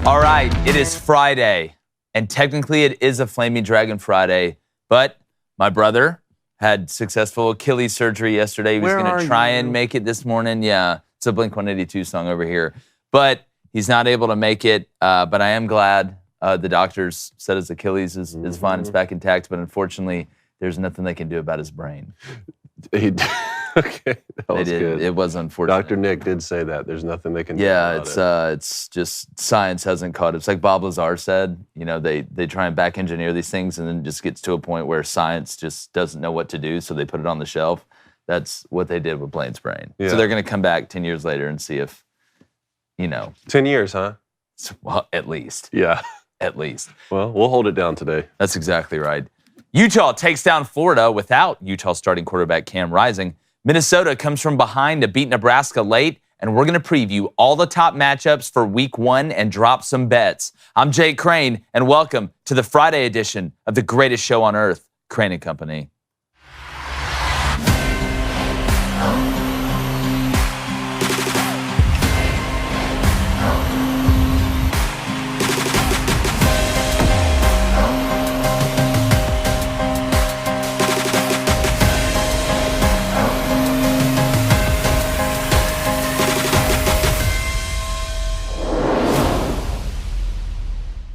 All right, it is Friday, and technically it is a Flaming Dragon Friday, but my brother had successful Achilles surgery yesterday. He was going to try and make it this morning. Yeah, it's a Blink-182 song over here. But he's not able to make it, but I am glad the doctors said his Achilles is fine, it's back intact, but unfortunately, there's nothing they can do about his brain. Okay, that was good. It was unfortunate. Dr. Nick did say that. There's nothing they can do about it. Yeah, it's just science hasn't caught it. It's like Bob Lazar said, you know, they try and back engineer these things and then it just gets to a point where science just doesn't know what to do, so they put it on the shelf. That's what they did with Blaine's brain. Yeah. So they're going to come back 10 years later and see if, you know. 10 years, huh? Well, at least. Yeah. At least. Well, we'll hold it down today. That's exactly right. Utah takes down Florida without Utah starting quarterback Cam Rising. Minnesota comes from behind to beat Nebraska late, and we're going to preview all the top matchups for Week 1 and drop some bets. I'm Jake Crane, and welcome to the Friday edition of the greatest show on earth, Crane & Company.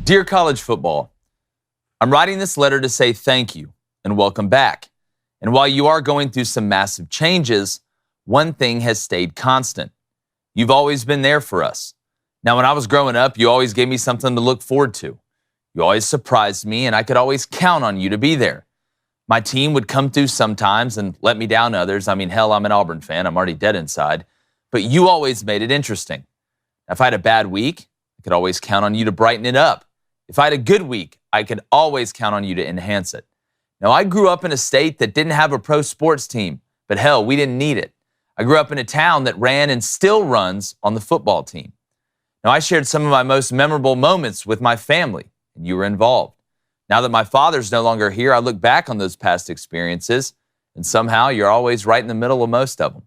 Dear college football, I'm writing this letter to say thank you and welcome back. And while you are going through some massive changes, one thing has stayed constant. You've always been there for us. Now, when I was growing up, you always gave me something to look forward to. You always surprised me, and I could always count on you to be there. My team would come through sometimes and let me down others. I mean, hell, I'm an Auburn fan. I'm already dead inside. But you always made it interesting. If I had a bad week, I could always count on you to brighten it up. If I had a good week, I could always count on you to enhance it. Now, I grew up in a state that didn't have a pro sports team, but hell, we didn't need it. I grew up in a town that ran and still runs on the football team. Now, I shared some of my most memorable moments with my family, and you were involved. Now that my father's no longer here, I look back on those past experiences, and somehow you're always right in the middle of most of them.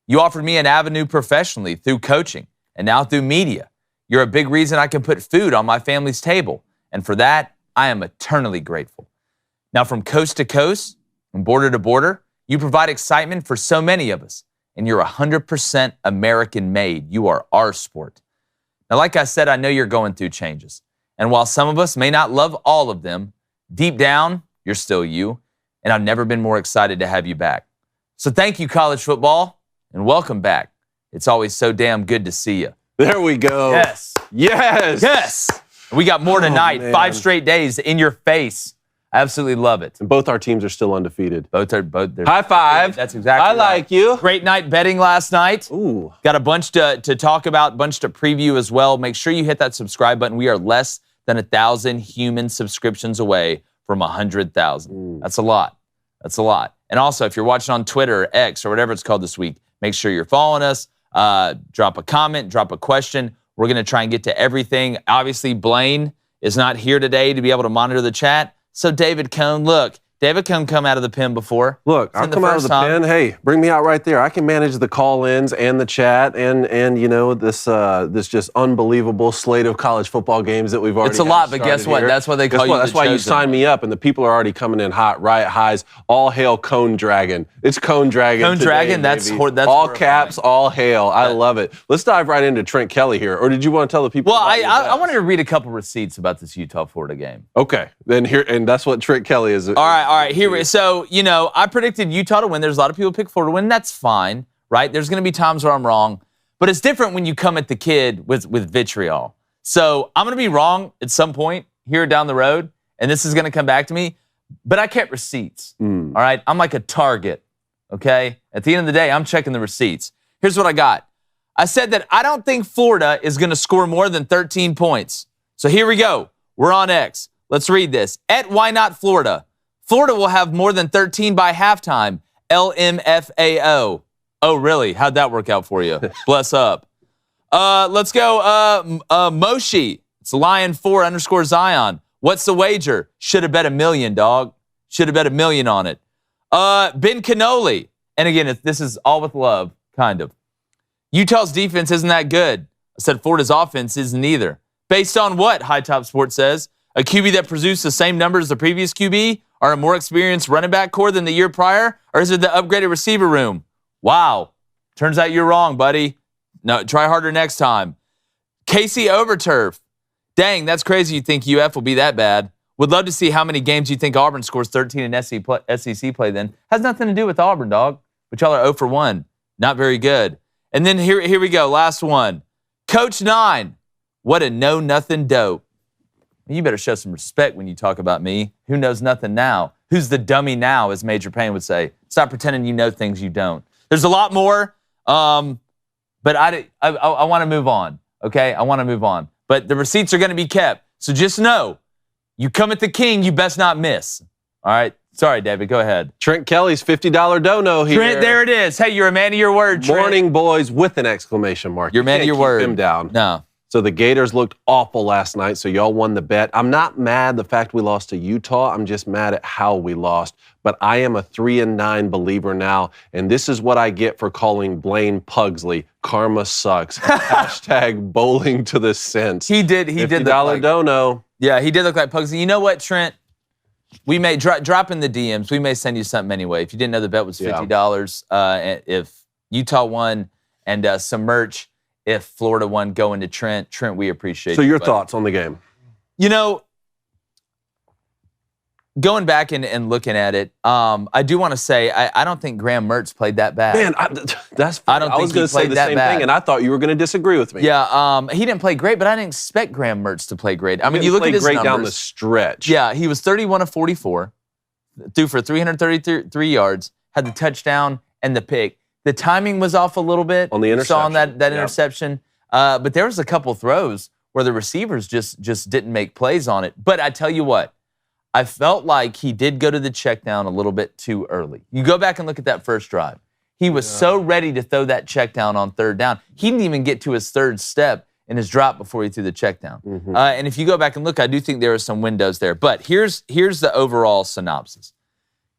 You offered me an avenue professionally through coaching and now through media. You're a big reason I can put food on my family's table, and for that, I am eternally grateful. Now, from coast to coast and border to border, you provide excitement for so many of us, and you're 100% American-made. You are our sport. Now, like I said, I know you're going through changes, and while some of us may not love all of them, deep down, you're still you, and I've never been more excited to have you back. So thank you, college football, and welcome back. It's always so damn good to see you. There we go. Yes. Yes. Yes. We got more tonight. Man. 5 straight days in your face. I absolutely love it. And both our teams are still undefeated. Both. High five. That's exactly I right. like you. Great night betting last night. Ooh. Got a bunch to talk about, bunch to preview as well. Make sure you hit that subscribe button. We are less than 1,000 human subscriptions away from 100,000. That's a lot. That's a lot. And also, if you're watching on Twitter or X or whatever it's called this week, make sure you're following us. Drop a comment, drop a question. We're going to try and get to everything. Obviously, Blaine is not here today to be able to monitor the chat. So David Cohn, look, David Cohn come out of the pen before. Look, I'll come out of the pen. Hey, bring me out right there. I can manage the call-ins and the chat and you know, this just unbelievable slate of college football games that we've already It's a lot, but guess what? Here. That's why they call you That's why you signed me up, and the people are already coming in hot, riot highs. All hail Cone Dragon. It's Cone Dragon Cone today, Dragon, that's all horrifying. Caps, all hail. I love it. Let's dive right into Trent Kelly here. Or did you want to tell the people? Well, I wanted to read a couple receipts about this Utah-Florida game. Okay, then here, and that's what Trent Kelly is. All right. Here, so, you know, I predicted Utah to win. There's a lot of people pick Florida to win. That's fine, right? There's going to be times where I'm wrong. But it's different when you come at the kid with vitriol. So I'm going to be wrong at some point here down the road, and this is going to come back to me. But I kept receipts, all right? I'm like a target, okay? At the end of the day, I'm checking the receipts. Here's what I got. I said that I don't think Florida is going to score more than 13 points. So here we go. We're on X. Let's read this. At Why Not Florida? Florida will have more than 13 by halftime. LMFAO. Oh, really? How'd that work out for you? Bless up. Let's go. Moshi. It's Lion4_Zion. What's the wager? Should have bet $1 million, dog. Should have bet $1 million on it. Ben Cannoli. And again, this is all with love, kind of. Utah's defense isn't that good. I said Florida's offense isn't either. Based on what, High Top Sports says? A QB that produced the same numbers as the previous QB? Or a more experienced running back core than the year prior? Or is it the upgraded receiver room? Wow. Turns out you're wrong, buddy. No, try harder next time. Casey Overturf. Dang, that's crazy you think UF will be that bad. Would love to see how many games you think Auburn scores 13 in SEC play then. Has nothing to do with Auburn, dog. But y'all are 0 for 1. Not very good. And then here we go. Last one. Coach 9. What a know-nothing dope. You better show some respect when you talk about me. Who knows nothing now? Who's the dummy now, as Major Payne would say. Stop pretending you know things you don't. There's a lot more, but I want to move on, okay? I want to move on. But the receipts are going to be kept. So just know, you come at the king, you best not miss. All right? Sorry, David. Go ahead. Trent Kelly's $50 dono here. Trent, there it is. Hey, you're a man of your word, Trent. Morning, boys, with an exclamation mark. You're a man of your word. Keep him down. No. So the Gators looked awful last night, so y'all won the bet. I'm not mad the fact we lost to Utah. I'm just mad at how we lost. But I am a 3-9 believer now, and this is what I get for calling Blaine Pugsley. Karma sucks. Hashtag bowling to the sense. He did look like dono. Yeah, he did look like Pugsley. You know what, Trent? We may drop in the DMs. We may send you something anyway. If you didn't know, the bet was $50. If Utah won, and some merch. If Florida won going to Trent, we appreciate it. So your thoughts on the game? You know, going back and looking at it, I do want to say I don't think Graham Mertz played that bad. Man, that's funny. I was going to say the same thing, and I thought you were going to disagree with me. Yeah, he didn't play great, but I didn't expect Graham Mertz to play great. I mean, you look at his numbers. Great down the stretch. Yeah, he was 31 of 44, threw for 333 yards, had the touchdown and the pick. The timing was off a little bit. On the interception. Saw on that interception. But there was a couple throws where the receivers just didn't make plays on it. But I tell you what, I felt like he did go to the check down a little bit too early. You go back and look at that first drive. He was so ready to throw that check down on third down. He didn't even get to his third step in his drop before he threw the check down. Mm-hmm. And if you go back and look, I do think there are some windows there. But here's the overall synopsis.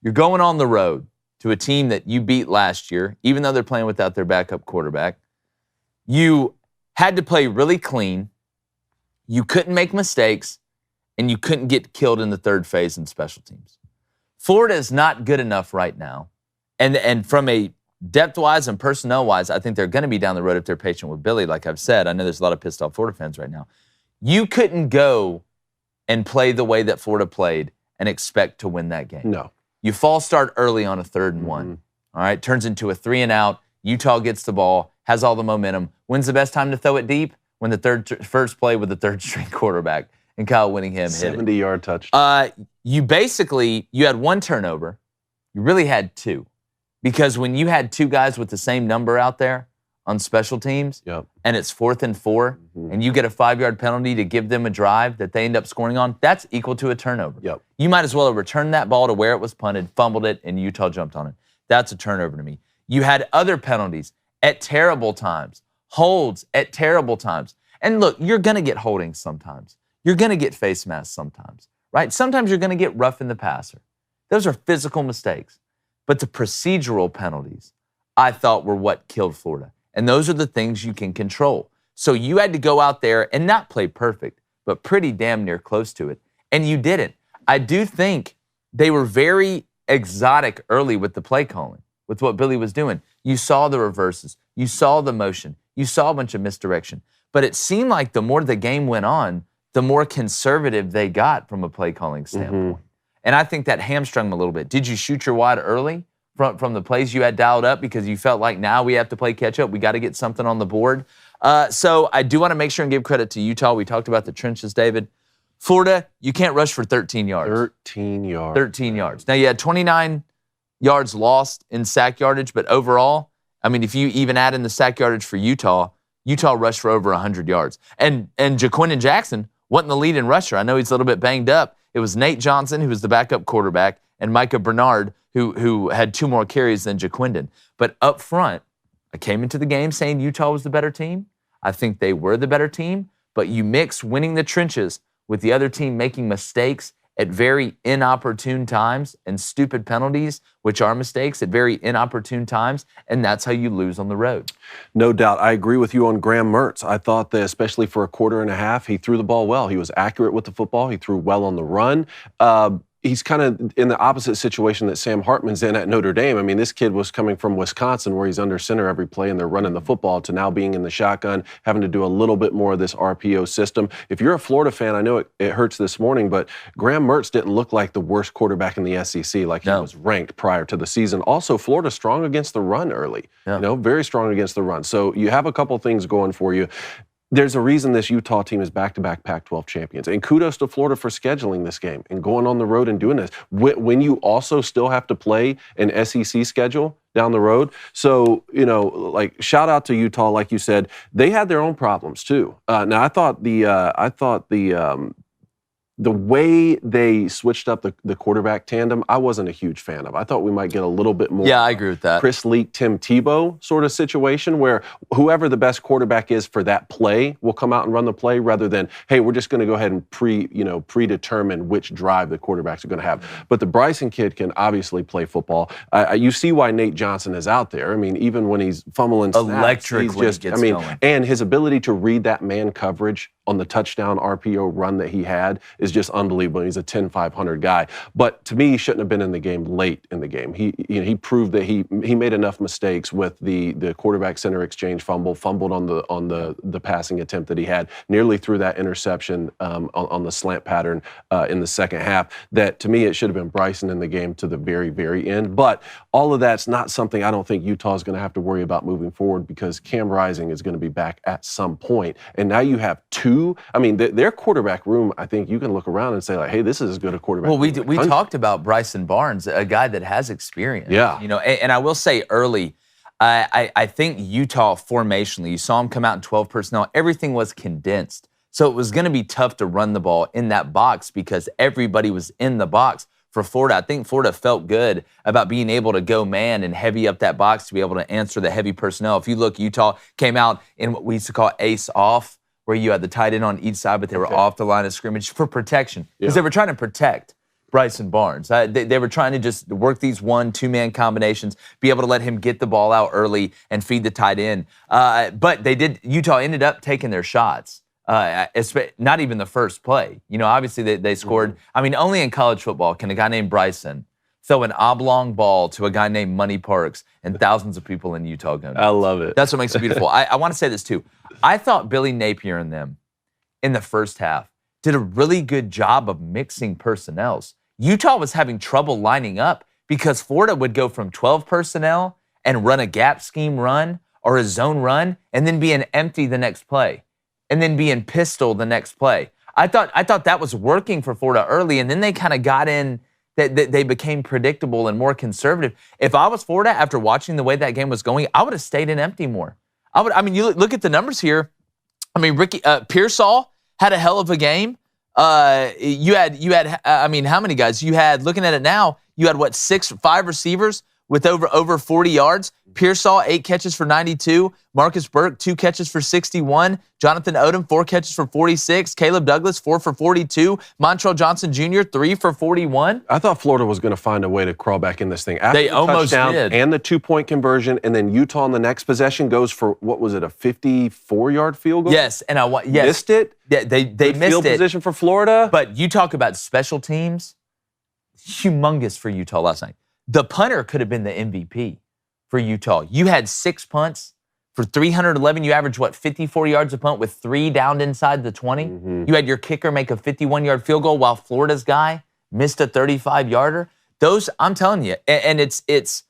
You're going on the road to a team that you beat last year, even though they're playing without their backup quarterback. You had to play really clean. You couldn't make mistakes, and you couldn't get killed in the third phase in special teams. Florida is not good enough right now. And from a depth-wise and personnel-wise, I think they're going to be down the road if they're patient with Billy, like I've said. I know there's a lot of pissed-off Florida fans right now. You couldn't go and play the way that Florida played and expect to win that game. No. You false start early on a 3rd and 1. All right, turns into a 3 and out. Utah gets the ball, has all the momentum. When's the best time to throw it deep? When the first play with the third-string quarterback and Kyle Whittingham hit it. 70-yard touchdown. You had 1 turnover. You really had 2. Because when you had 2 guys with the same number out there on special teams, and it's 4th and 4, and you get a 5-yard penalty to give them a drive that they end up scoring on, that's equal to a turnover. Yep. You might as well have returned that ball to where it was punted, fumbled it, and Utah jumped on it. That's a turnover to me. You had other penalties at terrible times, holds at terrible times. And look, you're going to get holdings sometimes. You're going to get face masks sometimes, right? Sometimes you're going to get rough in the passer. Those are physical mistakes. But the procedural penalties, I thought, were what killed Florida. And those are the things you can control. So you had to go out there and not play perfect, but pretty damn near close to it. And you didn't. I do think they were very exotic early with the play calling, with what Billy was doing. You saw the reverses. You saw the motion. You saw a bunch of misdirection. But it seemed like the more the game went on, the more conservative they got from a play calling standpoint. And I think that hamstrung them a little bit. Did you shoot your wide early from the plays you had dialed up because you felt like now we have to play catch up? We got to get something on the board. So I do want to make sure and give credit to Utah. We talked about the trenches, David. Florida, you can't rush for 13 yards. 13 yards. 13 yards. Now, you had 29 yards lost in sack yardage, but overall, I mean, if you even add in the sack yardage for Utah rushed for over 100 yards. And Jaquindon Jackson wasn't the leading rusher. I know he's a little bit banged up. It was Nate Johnson, who was the backup quarterback, and Micah Bernard, who had 2 more carries than Jaquindon. But up front, I came into the game saying Utah was the better team. I think they were the better team, but you mix winning the trenches with the other team making mistakes at very inopportune times and stupid penalties, which are mistakes, at very inopportune times, and that's how you lose on the road. No doubt. I agree with you on Graham Mertz. I thought that especially for a quarter and a half, he threw the ball well. He was accurate with the football. He threw well on the run. He's kind of in the opposite situation that Sam Hartman's in at Notre Dame. I mean, this kid was coming from Wisconsin where he's under center every play and they're running the football to now being in the shotgun, having to do a little bit more of this RPO system. If you're a Florida fan, I know it hurts this morning, but Graham Mertz didn't look like the worst quarterback in the SEC like he was ranked prior to the season. Also, Florida strong against the run early, very strong against the run. So you have a couple things going for you. There's a reason this Utah team is back-to-back Pac-12 champions. And kudos to Florida for scheduling this game and going on the road and doing this. When you also still have to play an SEC schedule down the road. So, like shout out to Utah, like you said, they had their own problems too. Now I thought the way they switched up the quarterback tandem, I wasn't a huge fan of. I thought we might get a little bit more. Yeah, I agree with that. Chris Leak, Tim Tebow sort of situation where whoever the best quarterback is for that play will come out and run the play rather than, hey, we're just going to go ahead and predetermine which drive the quarterbacks are going to have. But the Bryson kid can obviously play football. You see why Nate Johnson is out there. I mean, even when he's fumbling snaps, electric when he gets going. And his ability to read that man coverage on the touchdown RPO run that he had is just unbelievable. He's a 10-500 guy. But to me, he shouldn't have been in the game late in the game. He proved that he made enough mistakes with the quarterback center exchange fumbled on the passing attempt that he had, nearly threw that interception on the slant pattern in the second half, that to me it should have been Bryson in the game to the very, very end. But all of that's not something I don't think Utah is going to have to worry about moving forward because Cam Rising is going to be back at some point. And now you have two. I mean, their quarterback room, I think you can look around and say, like, hey, this is as good a quarterback. Well, we talked about Bryson Barnes, a guy that has experience. Yeah. And I will say early, I think Utah formationally, you saw him come out in 12 personnel, everything was condensed. So it was going to be tough to run the ball in that box because everybody was in the box. For Florida, I think Florida felt good about being able to go man and heavy up that box to be able to answer the heavy personnel. If you look, Utah came out in what we used to call ace off, where you had the tight end on each side, but they were off the line of scrimmage for protection. Because they were trying to protect Bryson Barnes. They were trying to just work these 1-2-man combinations, be able to let him get the ball out early and feed the tight end. But Utah ended up taking their shots. Not even the first play. Obviously they scored. I mean, only in college football can a guy named Bryson throw an oblong ball to a guy named Money Parks and thousands of people in Utah go nuts. I love it. That's what makes it beautiful. I want to say this too. I thought Billy Napier and them in the first half did a really good job of mixing personnels. Utah was having trouble lining up because Florida would go from 12 personnel and run a gap scheme run or a zone run and then be an empty the next play and then be in pistol the next play. I thought that was working for Florida early, and then they kind of got in that they became predictable and more conservative. If I was Florida, after watching the way that game was going, I would have stayed in empty more. You look at the numbers here. I mean, Pearsall had a hell of a game. You had how many guys? You had, looking at it now, you had 5 receivers with over 40 yards. Pearsall, 8 catches for 92. Marcus Burke, 2 catches for 61. Jonathan Odom, 4 catches for 46. Caleb Douglas, 4 for 42. Montrell Johnson Jr., 3 for 41. I thought Florida was going to find a way to crawl back in this thing. After they the almost touchdown did. And the 2-point conversion, and then Utah on the next possession goes for, what was it, a 54-yard field goal? Yes, and Missed it? Yeah, they missed field it. Position for Florida? But you talk about special teams, humongous for Utah last night. The punter could have been the MVP for Utah. You had 6 punts for 311. You averaged, 54 yards a punt with 3 downed inside the 20? Mm-hmm. You had your kicker make a 51-yard field goal while Florida's guy missed a 35-yarder. Those, I'm telling you, and it's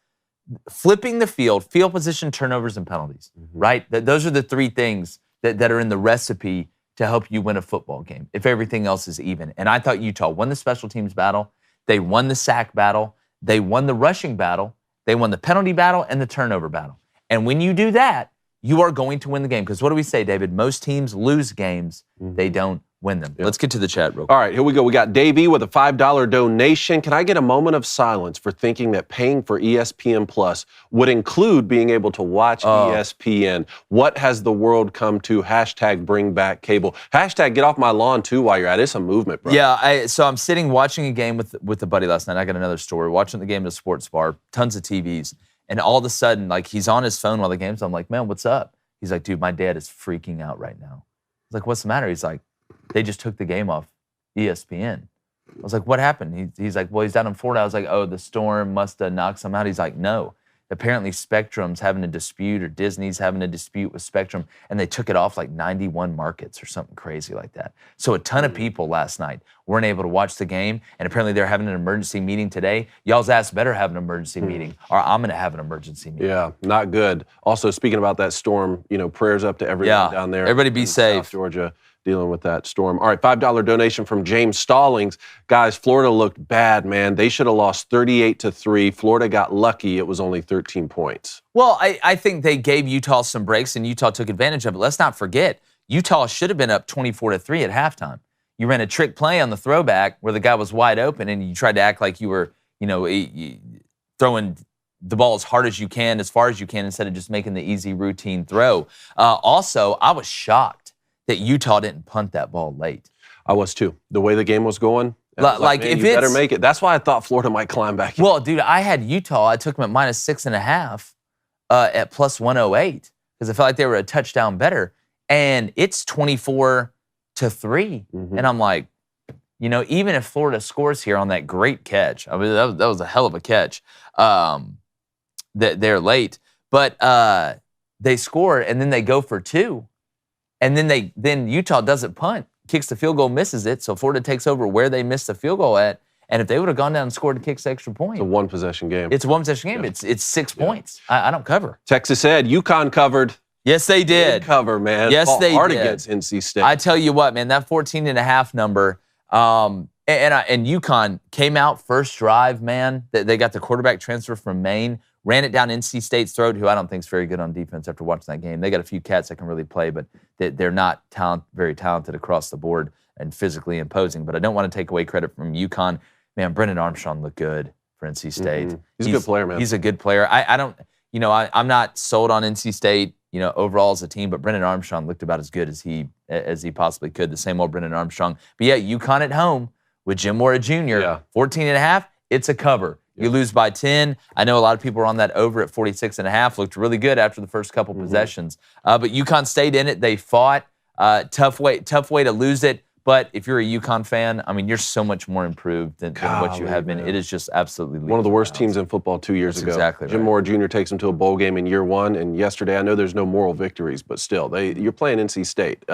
flipping the field position, turnovers, and penalties, right? Those are the 3 things that are in the recipe to help you win a football game, if everything else is even. And I thought Utah won the special teams battle. They won the sack battle. They won the rushing battle. They won the penalty battle and the turnover battle. And when you do that, you are going to win the game. Because what do we say, David? Most teams lose games. They don't win them. Let's get to the chat real quick. All right, here we go. We got Dave E with a $5 donation. Can I get a moment of silence for thinking that paying for ESPN Plus would include being able to watch ESPN? What has the world come to? Hashtag bring back cable. Hashtag get off my lawn too while you're at it. It's a movement, bro. Yeah, so I'm sitting watching a game with a buddy last night. I got another story. Watching the game at a sports bar, tons of TVs. And all of a sudden, like, he's on his phone while the game's on. I'm like, man, what's up? He's like, dude, my dad is freaking out right now. I was like, what's the matter? He's like, they just took the game off ESPN. I was like, what happened? He's like, well, he's down in Florida. I was like, oh, the storm must have knocked some out. He's like, no. Apparently Spectrum's having a dispute, or Disney's having a dispute with Spectrum, and they took it off like 91 markets or something crazy like that. So a ton of people last night weren't able to watch the game, and apparently they're having an emergency meeting today. Y'all's ass better have an emergency meeting, or I'm going to have an emergency meeting. Yeah, not good. Also, speaking about that storm, prayers up to everyone down there. Everybody be safe. South Georgia, dealing with that storm. All right, $5 donation from James Stallings. Guys, Florida looked bad, man. They should have lost 38-3. Florida got lucky. It was only 13 points. Well, I think they gave Utah some breaks, and Utah took advantage of it. Let's not forget, Utah should have been up 24-3 at halftime. You ran a trick play on the throwback where the guy was wide open, and you tried to act like you were, throwing the ball as hard as you can, as far as you can, instead of just making the easy routine throw. Also, I was shocked that Utah didn't punt that ball late. I was too. The way the game was going, like man, if you better make it. That's why I thought Florida might climb back. Well, dude, I had Utah. I took them at -6.5 at plus 108 because I felt like they were a touchdown better, and it's 24-3. And I'm like, even if Florida scores here on that great catch, I mean, that was a hell of a catch. They're late, but they score and then they go for 2. And then Utah doesn't punt, kicks the field goal, misses it. So Florida takes over where they missed the field goal at. And if they would have gone down and scored and kicked extra point, it's a one-possession game. It's a one-possession game. Yeah. It's 6 points. I don't cover. Texas said UConn covered. Yes, they did. Good cover, man. Yes, fought they hard did. Against NC State. I tell you what, man, that 14.5 number. And UConn came out first drive, man. They got the quarterback transfer from Maine. Ran it down NC State's throat, who I don't think is very good on defense after watching that game. They got a few cats that can really play, but they're not very talented across the board and physically imposing. But I don't want to take away credit from UConn. Man, Brennan Armstrong looked good for NC State. Mm-hmm. He's a good player, man. He's a good player. I'm not sold on NC State, overall as a team, but Brennan Armstrong looked about as good as he possibly could. The same old Brennan Armstrong. But yeah, UConn at home with Jim Mora Jr. 14.5. It's a cover. You lose by 10. I know a lot of people are on that over at 46.5. Looked really good after the first couple possessions. But UConn stayed in it. They fought. Tough way to lose it. But if you're a UConn fan, I mean, you're so much more improved than what you have been. It is just absolutely one of the worst teams in football 2 years ago. Exactly. Jim Mora Jr. takes them to a bowl game in year 1, and yesterday, I know there's no moral victories, but still, you're playing NC State.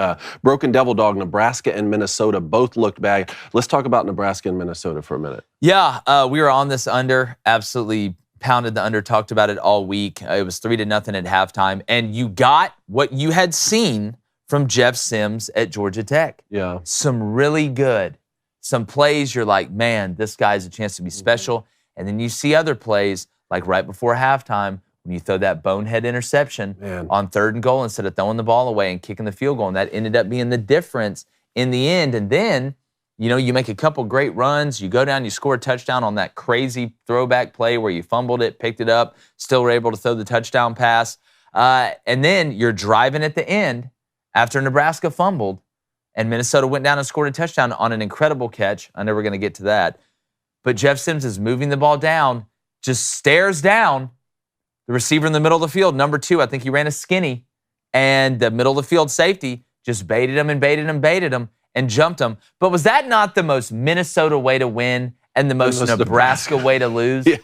Broken Devil Dog, Nebraska and Minnesota both looked bad. Let's talk about Nebraska and Minnesota for a minute. Yeah, we were on this under, absolutely pounded the under, talked about it all week. It was 3-0 at halftime, and you got what you had seen from Jeff Sims at Georgia Tech. Yeah. Some really good. Some plays you're like, man, this guy's a chance to be special. And then you see other plays, like right before halftime, when you throw that bonehead interception on 3rd and goal instead of throwing the ball away and kicking the field goal. And that ended up being the difference in the end. And then, you make a couple great runs. You go down, you score a touchdown on that crazy throwback play where you fumbled it, picked it up, still were able to throw the touchdown pass. And then you're driving at the end after Nebraska fumbled, and Minnesota went down and scored a touchdown on an incredible catch. I know we're going to get to that. But Jeff Sims is moving the ball down, just stares down the receiver in the middle of the field, number 2. I think he ran a skinny, and the middle of the field safety just baited him and jumped him. But was that not the most Minnesota way to win and the most Nebraska way to lose? Yeah.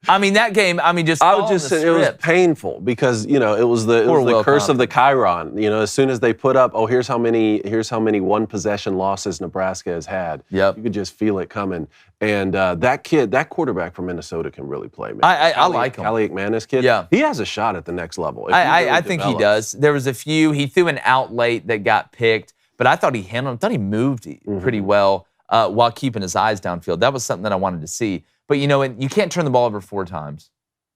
I mean, that game, just I would just say it was painful because, it was the curse of the Chiron. You know, as soon as they put up, here's how many one possession losses Nebraska has had. Yep. You could just feel it coming. And that quarterback from Minnesota can really play, man. I like him. Callie McManus kid. Yeah. He has a shot at the next level. I think he does. There was a few. He threw an out late that got picked, but I thought he handled him. I thought he moved pretty well while keeping his eyes downfield. That was something that I wanted to see. But, you can't turn the ball over 4 times.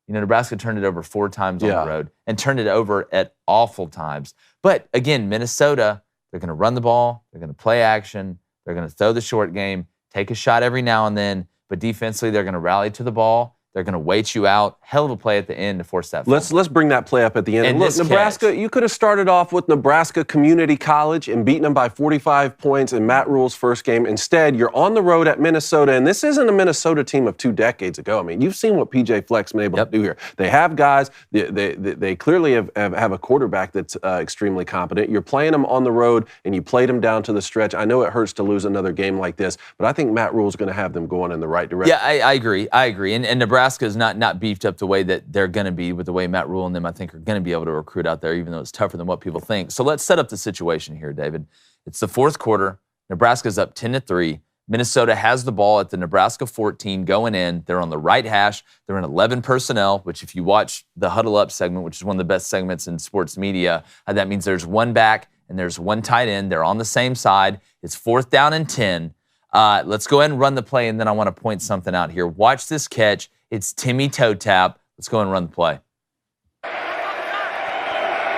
Nebraska turned it over 4 times on the road and turned it over at awful times. But, again, Minnesota, They're going to run the ball. They're going to play action. They're going to throw the short game, take a shot every now and then. But defensively, they're going to rally to the ball. They're going to wait you out. Hell of a play at the end to force that. Let's bring that play up at the end. And look, Nebraska, you could have started off with Nebraska Community College and beaten them by 45 points in Matt Rule's first game. Instead, you're on the road at Minnesota, and this isn't a Minnesota team of 2 decades ago. I mean, you've seen what PJ Fleck's been able to do here. They have guys. They clearly have a quarterback that's extremely competent. You're playing them on the road, and you played them down to the stretch. I know it hurts to lose another game like this, but I think Matt Rule's going to have them going in the right direction. Yeah, I agree. And Nebraska is not beefed up the way that they're going to be, with the way Matt Rule and them, I think, are going to be able to recruit out there, even though it's tougher than what people think. So let's set up the situation here, David. It's the fourth quarter. Nebraska's up 10-3. Minnesota has the ball at the Nebraska 14 going in. They're on the right hash. They're in 11 personnel, which if you watch the Huddle Up segment, which is one of the best segments in sports media, that means there's one back and there's one tight end. They're on the same side. It's 4th down and 10. Let's go ahead and run the play, and then I want to point something out here. Watch this catch. It's Timmy Toe Tap. Let's go and run the play.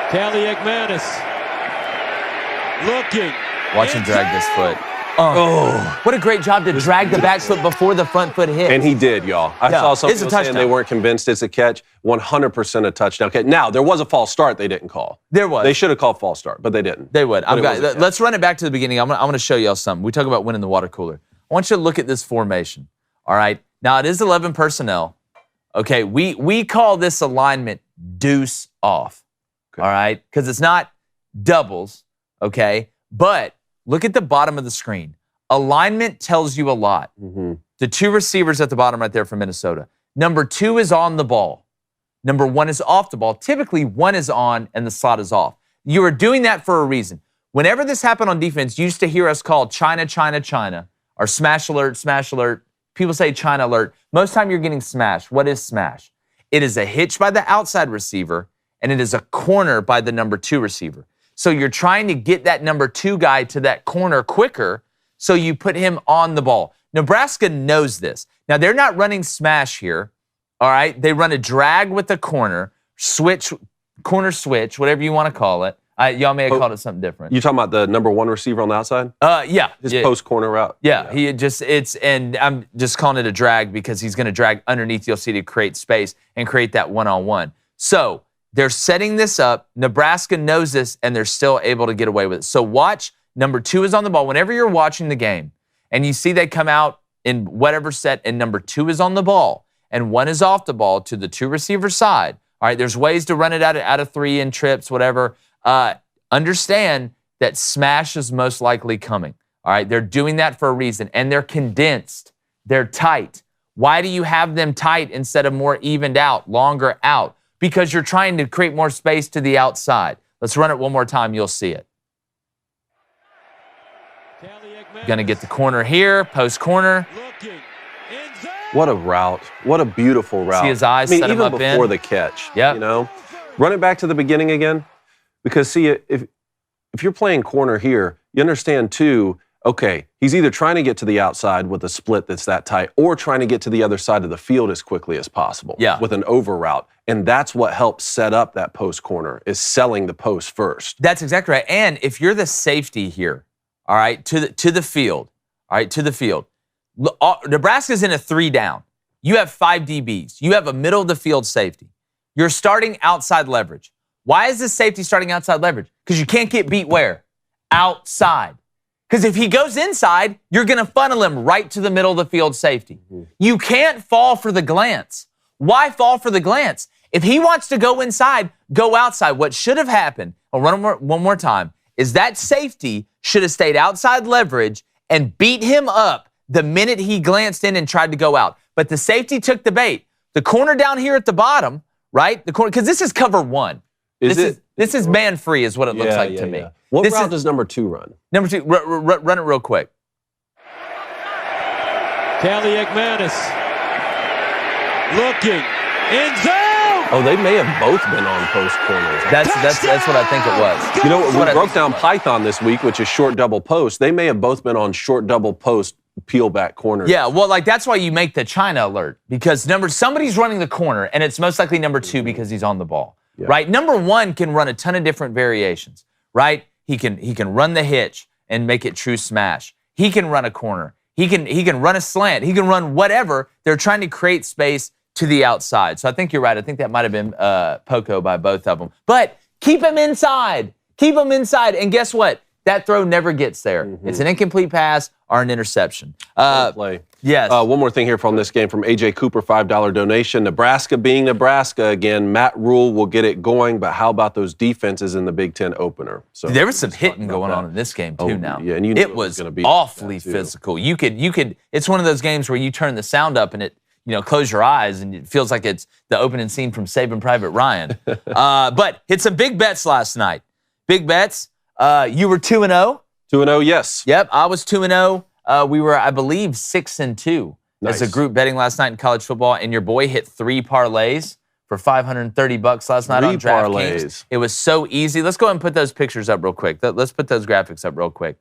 Callie Ekmanis looking. Watch him drag this foot. What a great job to drag the back foot before the front foot hit. And he did, y'all. I saw some people saying they weren't convinced it's a catch. 100% a touchdown. Okay, now, there was a false start they didn't call. There was. They should have called false start, but they didn't. They would. Let's run it back to the beginning. I'm going to show y'all something. We talk about winning the water cooler. I want you to look at this formation, all right? Now, it is 11 personnel. Okay, we call this alignment deuce off, all right? Because it's not doubles, okay? But look at the bottom of the screen. Alignment tells you a lot. The 2 receivers at the bottom right there for Minnesota. Number 2 is on the ball. Number 1 is off the ball. Typically, 1 is on and the slot is off. You are doing that for a reason. Whenever this happened on defense, you used to hear us call China, China, China, or smash alert, smash alert. People say China alert. Most time you're getting smashed. What is smash? It is a hitch by the outside receiver, and it is a corner by the number 2 receiver. So you're trying to get that number 2 guy to that corner quicker, so you put him on the ball. Nebraska knows this. Now, they're not running smash here, all right? They run a drag with the corner switch, whatever you want to call it. Y'all may have called it something different. You talking about the number 1 receiver on the outside? Yeah. His post corner route? Yeah, and I'm just calling it a drag because he's going to drag underneath, you'll see, to create space and create that one-on-one. So they're setting this up. Nebraska knows this, and they're still able to get away with it. So watch, number 2 is on the ball. Whenever you're watching the game and you see they come out in whatever set and number 2 is on the ball and 1 is off the ball to the 2 receiver side, all right, there's ways to run it out of 3 in trips, whatever. Understand that smash is most likely coming. All right, they're doing that for a reason, and they're condensed. They're tight. Why do you have them tight instead of more evened out, longer out? Because you're trying to create more space to the outside. Let's run it one more time. You'll see it. Going to get the corner here, post corner. What a route. What a beautiful route. See his eyes set him up in. Even before the catch. Yeah. You know? Run it back to the beginning again. Because, see, if you're playing corner here, you understand, too, okay, he's either trying to get to the outside with a split that's that tight or trying to get to the other side of the field as quickly as possible with an over route. And that's what helps set up that post corner, is selling the post first. That's exactly right. And if you're the safety here, all right, to the field, all right, to the field. Nebraska's in a 3 down. You have 5 DBs. You have a middle of the field safety. You're starting outside leverage. Why is this safety starting outside leverage? Because you can't get beat where? Outside. Because if he goes inside, you're going to funnel him right to the middle of the field safety. You can't fall for the glance. Why fall for the glance? If he wants to go inside, go outside. What should have happened, I'll run one more time, is that safety should have stayed outside leverage and beat him up the minute he glanced in and tried to go out. But the safety took the bait. The corner down here at the bottom, right? The corner, because this is cover 1. This is man free, is what it looks like to me. What route does number 2 run? Number 2, run it real quick. Callie Ekmanis looking in zone. Oh, they may have both been on post corners. That's what I think it was. You know what? We broke down Python this week, which is short double post. They may have both been on short double post peel back corners. Yeah, well, like that's why you make the China alert, because somebody's running the corner, and it's most likely number 2 because he's on the ball. Yeah. Right? Number 1 can run a ton of different variations, right? He can run the hitch and make it true smash. He can run a corner. He can run a slant. He can run whatever. They're trying to create space to the outside. So I think you're right. I think that might have been Poco by both of them. But keep him inside. Keep him inside. And guess what? That throw never gets there. Mm-hmm. It's an incomplete pass or an interception. Play. Yes. One more thing here from this game from AJ Cooper, $5 donation. Nebraska being Nebraska again. Matt Rule will get it going, but how about those defenses in the Big Ten opener? So there was some hitting going on in this game too. Now, yeah, and you knew it was going to be awfully physical. You could. It's one of those games where you turn the sound up and it. Close your eyes, and it feels like it's the opening scene from Saving Private Ryan. But hit some big bets last night. Big bets. You were 2-0. 2-0, yes. Yep, I was 2-0. We were, I believe, 6-2 as a group betting last night in college football, and your boy hit 3 parlays for $530 last night on DraftKings. It was so easy. Let's go ahead and put those pictures up real quick. Let's put those graphics up real quick.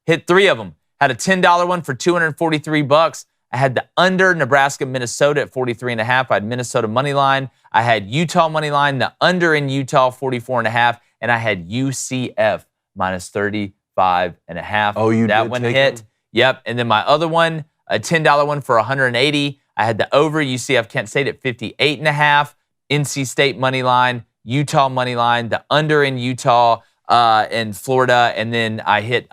Hit 3 of them. Had a $10 one for $243. I had the under Nebraska, Minnesota at 43.5. I had Minnesota money line. I had Utah money line, the under in Utah 44.5, and I had UCF minus 35.5. Oh, you that did one take hit. them? Yep. And then my other one, a $10 one for 180. I had the over UCF Kent State at 58.5. NC State money line, Utah money line, the under in Utah and Florida, and then I hit.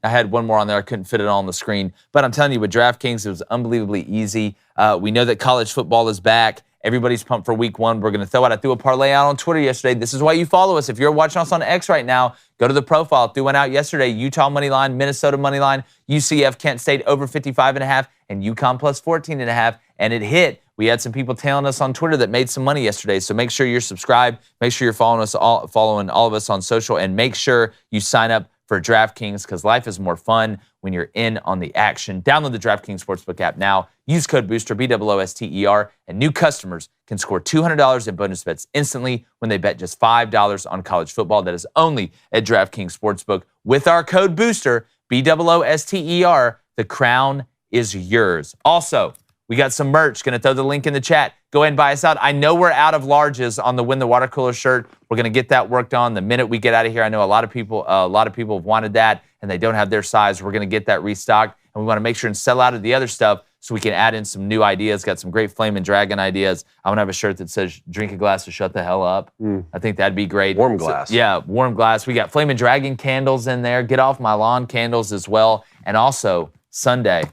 I had one more on there. I couldn't fit it all on the screen. But I'm telling you, with DraftKings, it was unbelievably easy. We know that college football is back. Everybody's pumped for week 1. We're going to throw out. I threw a parlay out on Twitter yesterday. This is why you follow us. If you're watching us on X right now, go to the profile. Threw one out yesterday. Utah money line, Minnesota money line, UCF Kent State over 55.5, and UConn plus 14.5. And it hit. We had some people tailing us on Twitter that made some money yesterday. So make sure you're subscribed. Make sure you're following all of us on social, and make sure you sign up for DraftKings, because life is more fun when you're in on the action. Download the DraftKings Sportsbook app now. Use code BOOSTER, BOOSTER, and new customers can score $200 in bonus bets instantly when they bet just $5 on college football. That is only at DraftKings Sportsbook. With our code BOOSTER, BOOSTER, the crown is yours. Also, we got some merch. Going to throw the link in the chat. Go ahead and buy us out. I know we're out of larges on the Win the Water Cooler shirt. We're going to get that worked on the minute we get out of here. I know a lot of people have wanted that, and they don't have their size. We're going to get that restocked, and we want to make sure and sell out of the other stuff so we can add in some new ideas. Got some great Flamin' Dragon ideas. I'm going to have a shirt that says, drink a glass to shut the hell up. I think that'd be great. Warm glass. So, yeah, warm glass. We got Flamin' Dragon candles in there. Get off my lawn candles as well. And also, Sunday,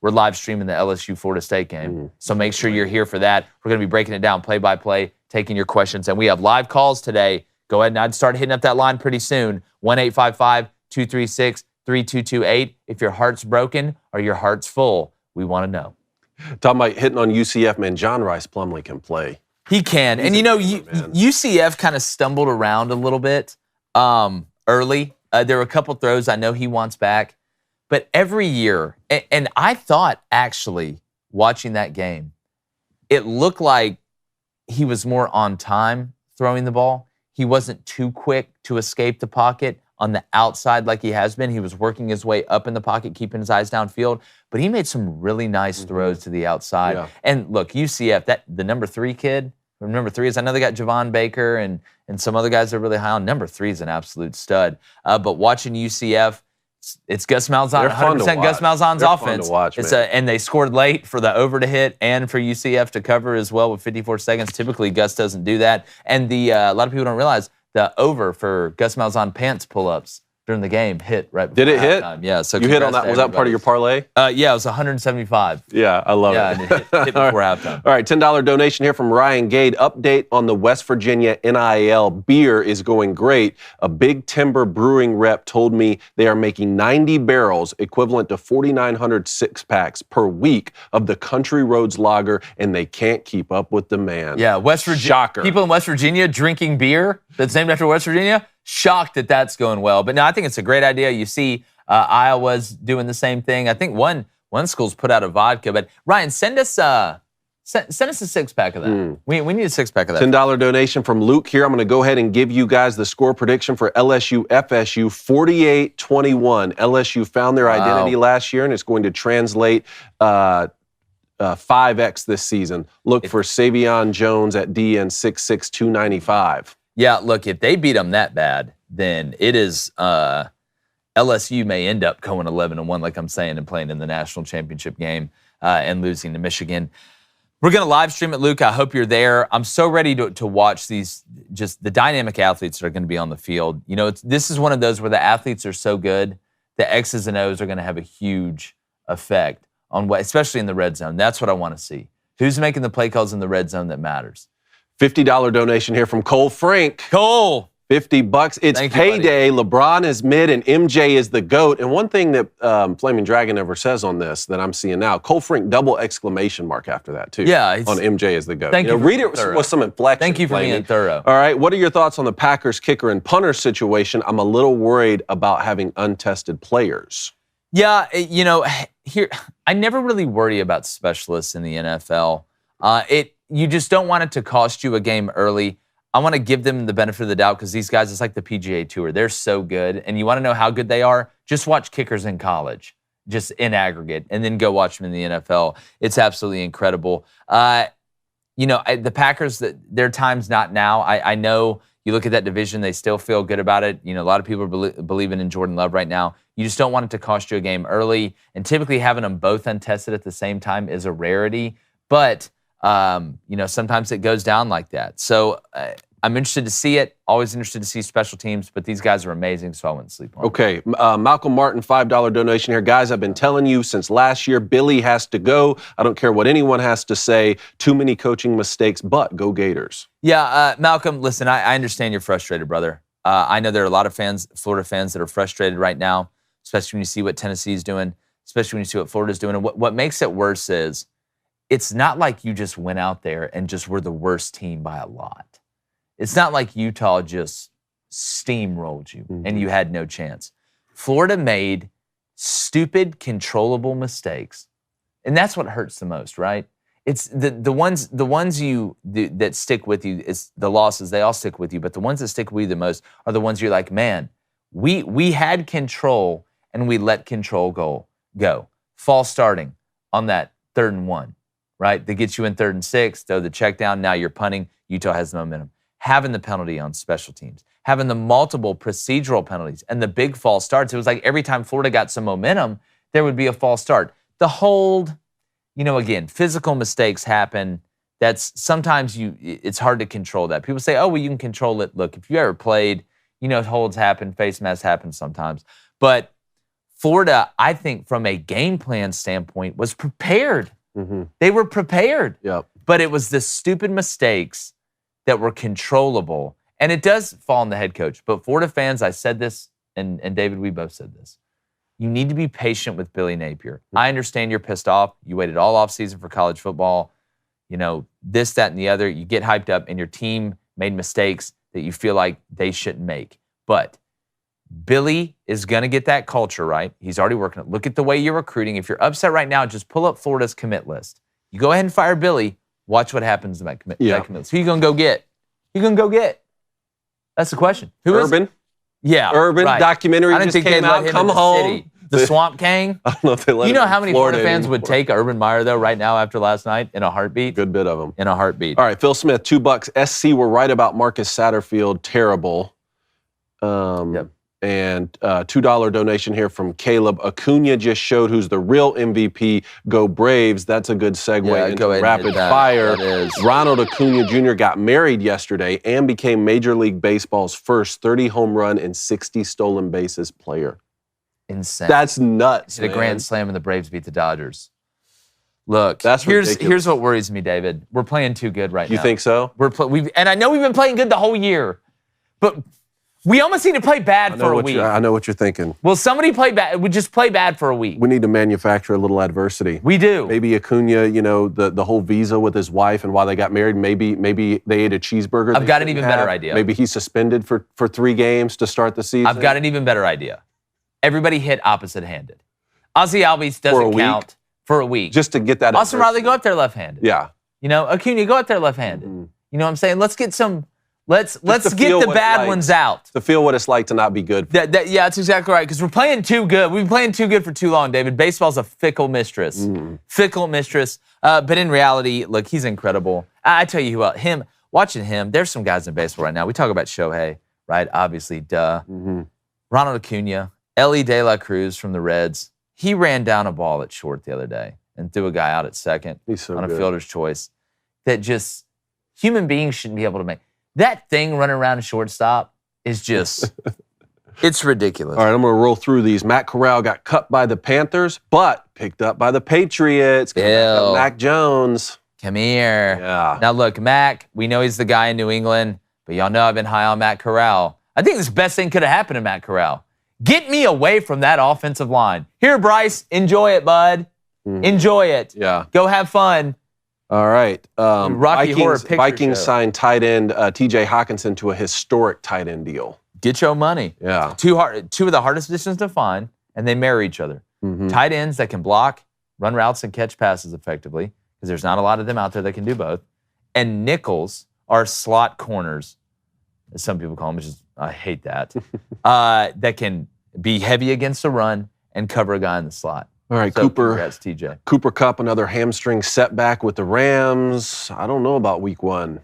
we're live streaming the LSU Florida State game. So make sure you're here for that. We're going to be breaking it down play by play, taking your questions. And we have live calls today. Go ahead and I'd start hitting up that line pretty soon. 1-855-236-3228. If your heart's broken or your heart's full, we want to know. Talking about hitting on UCF, man, John Rice Plumlee can play. He can. And, UCF kind of stumbled around a little bit early. There were a couple throws I know he wants back. But every year, and I thought actually watching that game, it looked like he was more on time throwing the ball. He wasn't too quick to escape the pocket on the outside like he has been. He was working his way up in the pocket, keeping his eyes downfield. But he made some really nice throws to the outside. Yeah. And look, UCF, the number 3 kid, number 3 is, I know they got Javon Baker and some other guys that are really high on. Number 3 is an absolute stud. But watching UCF, it's Gus Malzahn, 100% Gus Mahlzahn's offense. Fun to watch, and they scored late for the over to hit and for UCF to cover as well with 54 seconds. Typically, Gus doesn't do that. And a lot of people don't realize the over for Gus Malzahn pants pull-ups during the game hit right before Did it hit? halftime. Yeah. So you hit on that. Was that part of your parlay? Yeah, it was 175. Yeah, I love it. Yeah, and it hit before halftime. All right, $10 donation here from Ryan Gade. Update on the West Virginia NIL. Beer is going great. A Big Timber Brewing rep told me they are making 90 barrels, equivalent to 4,900 six-packs per week of the Country Roads Lager, and they can't keep up with demand. Yeah, West Virginia. Shocker. People in West Virginia drinking beer that's named after West Virginia. Shocked that that's going well. But no, I think it's a great idea. You see Iowa's doing the same thing. I think one school's put out a vodka. But Ryan, send us a 6-pack of that. We need a 6-pack of that. $10 donation from Luke here. I'm going to go ahead and give you guys the score prediction for LSU FSU 48-21. LSU found their identity last year, and it's going to translate 5X this season. Look for Savion Jones at DN 6'6", 295. Yeah, look, if they beat them that bad, then it is LSU may end up going 11-1, like I'm saying, and playing in the national championship game and losing to Michigan. We're going to live stream it, Luke. I hope you're there. I'm so ready to watch these, just the dynamic athletes that are going to be on the field. You know, this is one of those where the athletes are so good, the X's and O's are going to have a huge effect on what, especially in the red zone. That's what I want to see. Who's making the play calls in the red zone that matters? $50 donation here from Cole Frank. Cole! $50. It's payday. LeBron is mid and MJ is the GOAT. And one thing that Flaming Dragon never says on this that I'm seeing now, Cole Frank double exclamation mark after that too. Yeah. On MJ is the GOAT. Thank you. Read it with some inflection. Thank you for being thorough. All right. What are your thoughts on the Packers kicker and punter situation? I'm a little worried about having untested players. Yeah. You know, here, I never really worry about specialists in the NFL. You just don't want it to cost you a game early. I want to give them the benefit of the doubt because these guys, it's like the PGA Tour. They're so good. And you want to know how good they are? Just watch kickers in college, just in aggregate, and then go watch them in the NFL. It's absolutely incredible. You know, the Packers, their time's not now. I know you look at that division, they still feel good about it. You know, a lot of people are believing in Jordan Love right now. You just don't want it to cost you a game early. And typically having them both untested at the same time is a rarity. But, you know, sometimes it goes down like that. So I'm interested to see it. Always interested to see special teams, but these guys are amazing, so I wouldn't sleep on them. Okay, Malcolm Martin, $5 donation here. Guys, I've been telling you since last year, Billy has to go. I don't care what anyone has to say. Too many coaching mistakes, but go Gators. Yeah, Malcolm, listen, I understand you're frustrated, brother. I know there are a lot of fans, Florida fans, that are frustrated right now, especially when you see what Tennessee's doing, especially when you see what Florida's doing. And what makes it worse is it's not like you just went out there and just were the worst team by a lot. It's not like Utah just steamrolled you and you had no chance. Florida made stupid, controllable mistakes. And that's what hurts the most, right? It's the ones that stick with you, it's the losses, they all stick with you, but the ones that stick with you the most are the ones you're like, man, we had control and we let control go. False starting on that 3rd and 1, right? That gets you in 3rd and 6, throw the check down, now you're punting, Utah has the momentum. Having the penalty on special teams, having the multiple procedural penalties, and the big false starts. It was like every time Florida got some momentum, there would be a false start. The hold, you know, again, physical mistakes happen. That's sometimes it's hard to control that. People say, oh, well, you can control it. Look, if you ever played, you know, holds happen, face masks happen sometimes. But Florida, I think from a game plan standpoint, was prepared. They were prepared. Yep. But it was the stupid mistakes that were controllable. And it does fall on the head coach. But Florida fans, I said this, and David, we both said this. You need to be patient with Billy Napier. I understand you're pissed off. You waited all offseason for college football. You know, this, that, and the other. You get hyped up, and your team made mistakes that you feel like they shouldn't make. But Billy is going to get that culture right. He's already working it. Look at the way you're recruiting. If you're upset right now, just pull up Florida's commit list. You go ahead and fire Billy. Watch what happens to that commit. Who you going to go get? Who you going to go get? That's the question. Who Urban? Is? Yeah. Urban right. documentary I didn't just think came they'd let out. him Come in the home. City. The Swamp King? I don't know if they let You know him how in many Florida Florida fans anymore. would take Urban Meyer, though, right now after last night in a heartbeat? Good bit of them. In a heartbeat. All right, Phil Smith, $2. SC were right about Marcus Satterfield. Terrible. Yep. And $2 donation here from Caleb. Acuna just showed who's the real MVP. Go Braves. That's a good segue into rapid fire. Ronald Acuna Jr. got married yesterday and became Major League Baseball's first 30 home run and 60 stolen bases player. Insane. That's nuts. Hit a grand slam and the Braves beat the Dodgers. Look, ridiculous. Here's what worries me, David. We're playing too good right now. You think so? And I know we've been playing good the whole year, but we almost need to play bad for a week. I know what you're thinking. Will somebody play bad? We just play bad for a week. We need to manufacture a little adversity. We do. Maybe Acuna, you know, the whole visa with his wife and why they got married. Maybe they ate a cheeseburger. I've got an even better idea. Maybe he's suspended for 3 games to start the season. I've got an even better idea. Everybody hit opposite-handed. Ozzie Albies doesn't count for a week. Just to get that. Austin Riley, go up there left-handed. Yeah. You know, Acuna, go up there left-handed. Mm-hmm. You know what I'm saying? Let's get some. Let's get the bad ones out. To feel what it's like to not be good. Yeah, that's exactly right. Because we're playing too good. We've been playing too good for too long, David. Baseball's a fickle mistress. Fickle mistress. But in reality, look, he's incredible. I tell you what, watching him, there's some guys in baseball right now. We talk about Shohei, right? Obviously, duh. Mm-hmm. Ronald Acuna, Ellie De La Cruz from the Reds. He ran down a ball at short the other day and threw a guy out at second So on a good. fielder's choice that just human beings shouldn't be able to make. That thing running around shortstop is just, it's ridiculous. All right, I'm going to roll through these. Matt Corral got cut by the Panthers, but picked up by the Patriots. Mac Jones. Come here. Yeah. Now, look, Mac, we know he's the guy in New England, but y'all know I've been high on Matt Corral. I think this best thing could have happened to Matt Corral. Get me away from that offensive line. Here, Bryce, enjoy it, bud. Enjoy it. Yeah. Go have fun. All right. Rocky Horror Picture Vikings Show. signed tight end TJ Hawkinson to a historic tight end deal. Get your money. Yeah. Two of the hardest positions to find, and they marry each other. Mm-hmm. Tight ends that can block, run routes, and catch passes effectively, because there's not a lot of them out there that can do both. And nickels are slot corners, as some people call them, which is, I hate that, that can be heavy against the run and cover a guy in the slot. All right, So, Cooper. Congrats, TJ. Cooper Kupp, another hamstring setback with the Rams. I don't know about week 1.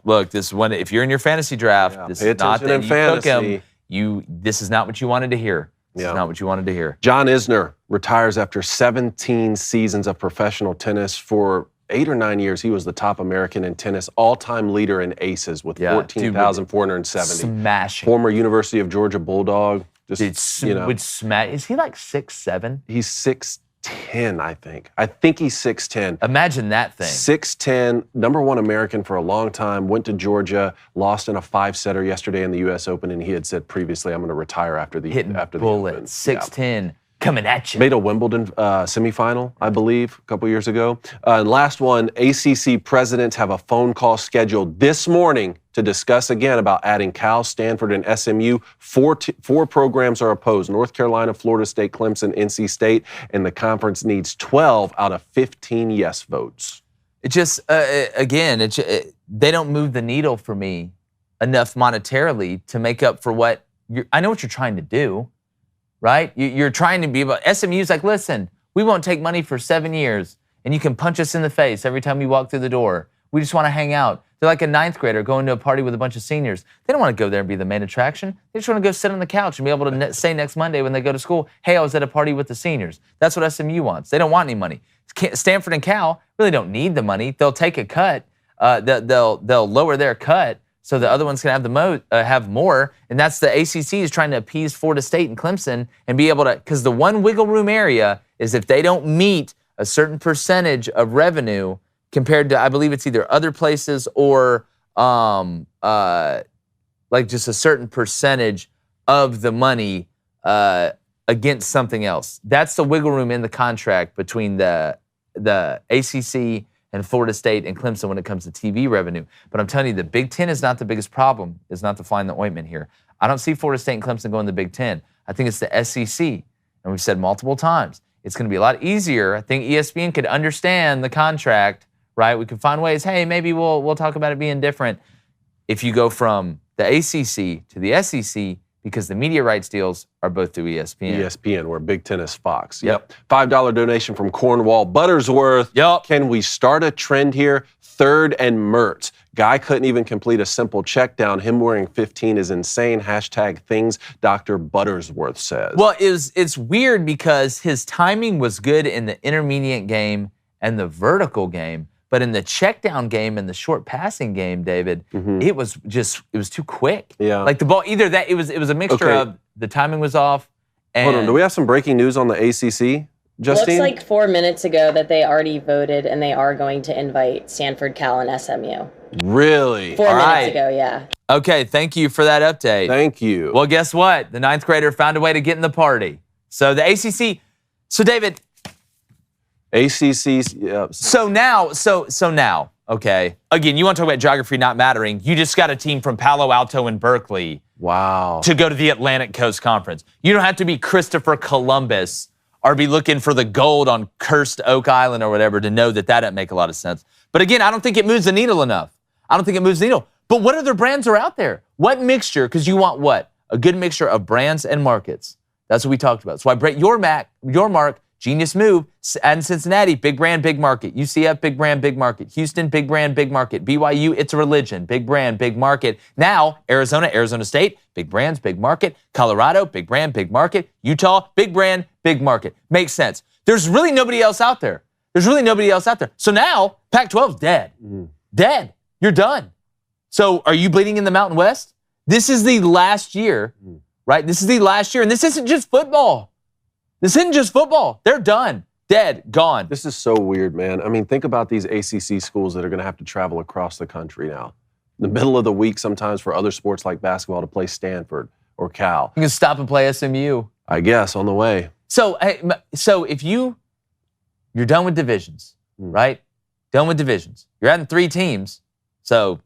Look, this one. If you're in your fantasy draft, Yeah, this pay is not attention that in you fantasy. took him. This is not what you wanted to hear. This Yeah. is not what you wanted to hear. John Isner retires after 17 seasons of professional tennis. For 8 or 9 years, he was the top American in tennis, all-time leader in aces with 14,470. Smashing. Former University of Georgia Bulldog. Would smash. Is he like 6'7"? He's 6'10", I think. I think he's 6'10". Imagine that thing. 6'10", number 1 American for a long time, went to Georgia, lost in a 5-setter yesterday in the U.S. Open, and he had said previously, I'm going to retire after the Hitting Open. bullets. 6'10", coming at you. Made a Wimbledon semifinal, I believe, a couple years ago. And last one, ACC presidents have a phone call scheduled this morning to discuss again about adding Cal, Stanford, and SMU. Four programs are opposed: North Carolina, Florida State, Clemson, NC State, and the conference needs 12 out of 15 yes votes. It just, again, they don't move the needle for me enough monetarily to make up for what I know what you're trying to do, right? You're trying to be about, SMU's like, listen, we won't take money for 7 years, and you can punch us in the face every time you walk through the door. We just want to hang out. They're like a 9th grader going to a party with a bunch of seniors. They don't want to go there and be the main attraction. They just want to go sit on the couch and be able to say next Monday when they go to school, hey, I was at a party with the seniors. That's what SMU wants. They don't want any money. Stanford and Cal really don't need the money. They'll take a cut. They'll lower their cut so the other ones can have more. And that's the ACC is trying to appease Florida State and Clemson and be able to, because the one wiggle room area is if they don't meet a certain percentage of revenue compared to, I believe it's either other places or like just a certain percentage of the money against something else. That's the wiggle room in the contract between the ACC and Florida State and Clemson when it comes to TV revenue. But I'm telling you, the Big Ten is not the biggest problem. It's not the fly in the ointment here. I don't see Florida State and Clemson going to the Big Ten. I think it's the SEC. And we've said multiple times, it's going to be a lot easier. I think ESPN could understand the contract, right? We could find ways, hey, maybe we'll talk about it being different if you go from the ACC to the SEC, because the media rights deals are both through ESPN. ESPN, where Big Ten is Fox. Yep. $5 donation from Cornwall Buttersworth. Yep. Can we start a trend here? 3rd and Mertz. Guy couldn't even complete a simple check down. Him wearing 15 is insane. # things Dr. Buttersworth says. Well, it's weird because his timing was good in the intermediate game and the vertical game. But in the check down game and the short passing game, David, it was too quick. Yeah. Like the ball, either that, it was a mixture of the timing was off. And Hold on, do we have some breaking news on the ACC, Justine? Looks like 4 minutes ago that they already voted and they are going to invite Stanford, Cal, and SMU. Really? 4 All minutes right. ago, yeah. Okay, thank you for that update. Thank you. Well, guess what? The 9th grader found a way to get in the party. So the ACC. So David. ACC. Yeah. So now. Okay. Again, you want to talk about geography not mattering? You just got a team from Palo Alto and Berkeley. Wow. To go to the Atlantic Coast Conference. You don't have to be Christopher Columbus or be looking for the gold on cursed Oak Island or whatever to know that doesn't make a lot of sense. But again, I don't think it moves the needle enough. I don't think it moves the needle. But what other brands are out there? What mixture? Because you want what? A good mixture of brands and markets. That's what we talked about. So I break your mark, Genius move. Adding Cincinnati, big brand, big market. UCF, big brand, big market. Houston, big brand, big market. BYU, it's a religion. Big brand, big market. Now, Arizona, Arizona State, big brands, big market. Colorado, big brand, big market. Utah, big brand, big market. Makes sense. There's really nobody else out there. So now, Pac-12's dead. Dead. You're done. So are you bleeding in the Mountain West? This is the last year, right? This is the last year. And this isn't just football. They're done. Dead. Gone. This is so weird, man. I mean, think about these ACC schools that are going to have to travel across the country now. In the middle of the week sometimes for other sports like basketball to play Stanford or Cal. You can stop and play SMU. I guess, on the way. So if you're done with divisions, right? Done with divisions. You're adding 3 teams. So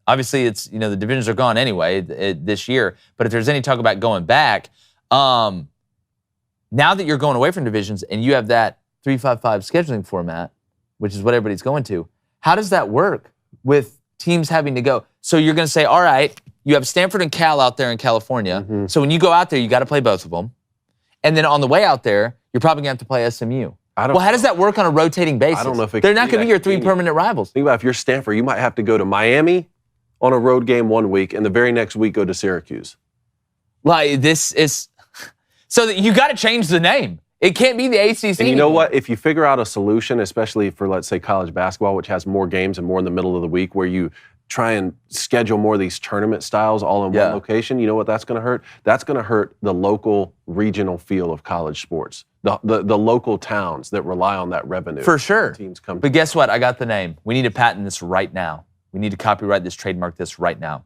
obviously it's, the divisions are gone anyway this year. But if there's any talk about going back, now that you're going away from divisions and you have that 3-5-5 scheduling format, which is what everybody's going to, how does that work with teams having to go? So you're going to say, all right, you have Stanford and Cal out there in California. So when you go out there, you got to play both of them. And then on the way out there, you're probably going to have to play SMU. How does that work on a rotating basis? I don't know if they're not going to be your 3 permanent rivals. Think about if you're Stanford, you might have to go to Miami on a road game one week and the very next week go to Syracuse. Like, this is... So you got to change the name. It can't be the ACC. And you know what? If you figure out a solution, especially for, let's say, college basketball, which has more games and more in the middle of the week, where you try and schedule more of these tournament styles all in one location, you know what that's going to hurt? That's going to hurt the local, regional feel of college sports. The local towns that rely on that revenue. For sure. Teams come but guess what? I got the name. We need to patent this right now. We need to copyright this, trademark this right now.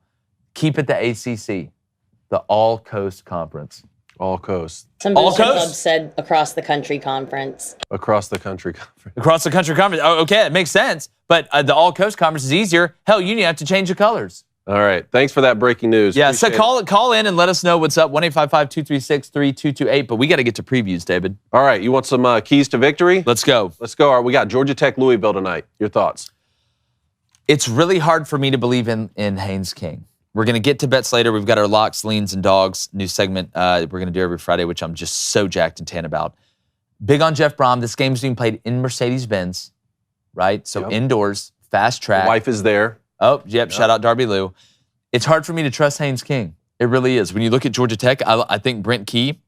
Keep it the ACC, the All Coast Conference. All Coast. Some booster clubs said across the country conference. Across the country conference. Across the country conference. Oh, okay, it makes sense. But the All Coast Conference is easier. Hell, you have to change the colors. All right. Thanks for that breaking news. Yeah, so call in and let us know what's up. 1-855-236-3228. But we got to get to previews, David. All right. You want some keys to victory? Let's go. Let's go. All right, we got Georgia Tech, Louisville tonight. Your thoughts? It's really hard for me to believe in Haynes King. We're going to get to bets later. We've got our locks, leans, and dogs new segment we're going to do every Friday, which I'm just so jacked and tan about. Big on Jeff Brom. This game's being played in Mercedes-Benz, right? So indoors, fast track. The wife is there. Oh, yep. Shout out Darby Lou. It's hard for me to trust Haynes King. It really is. When you look at Georgia Tech, I think Brent Key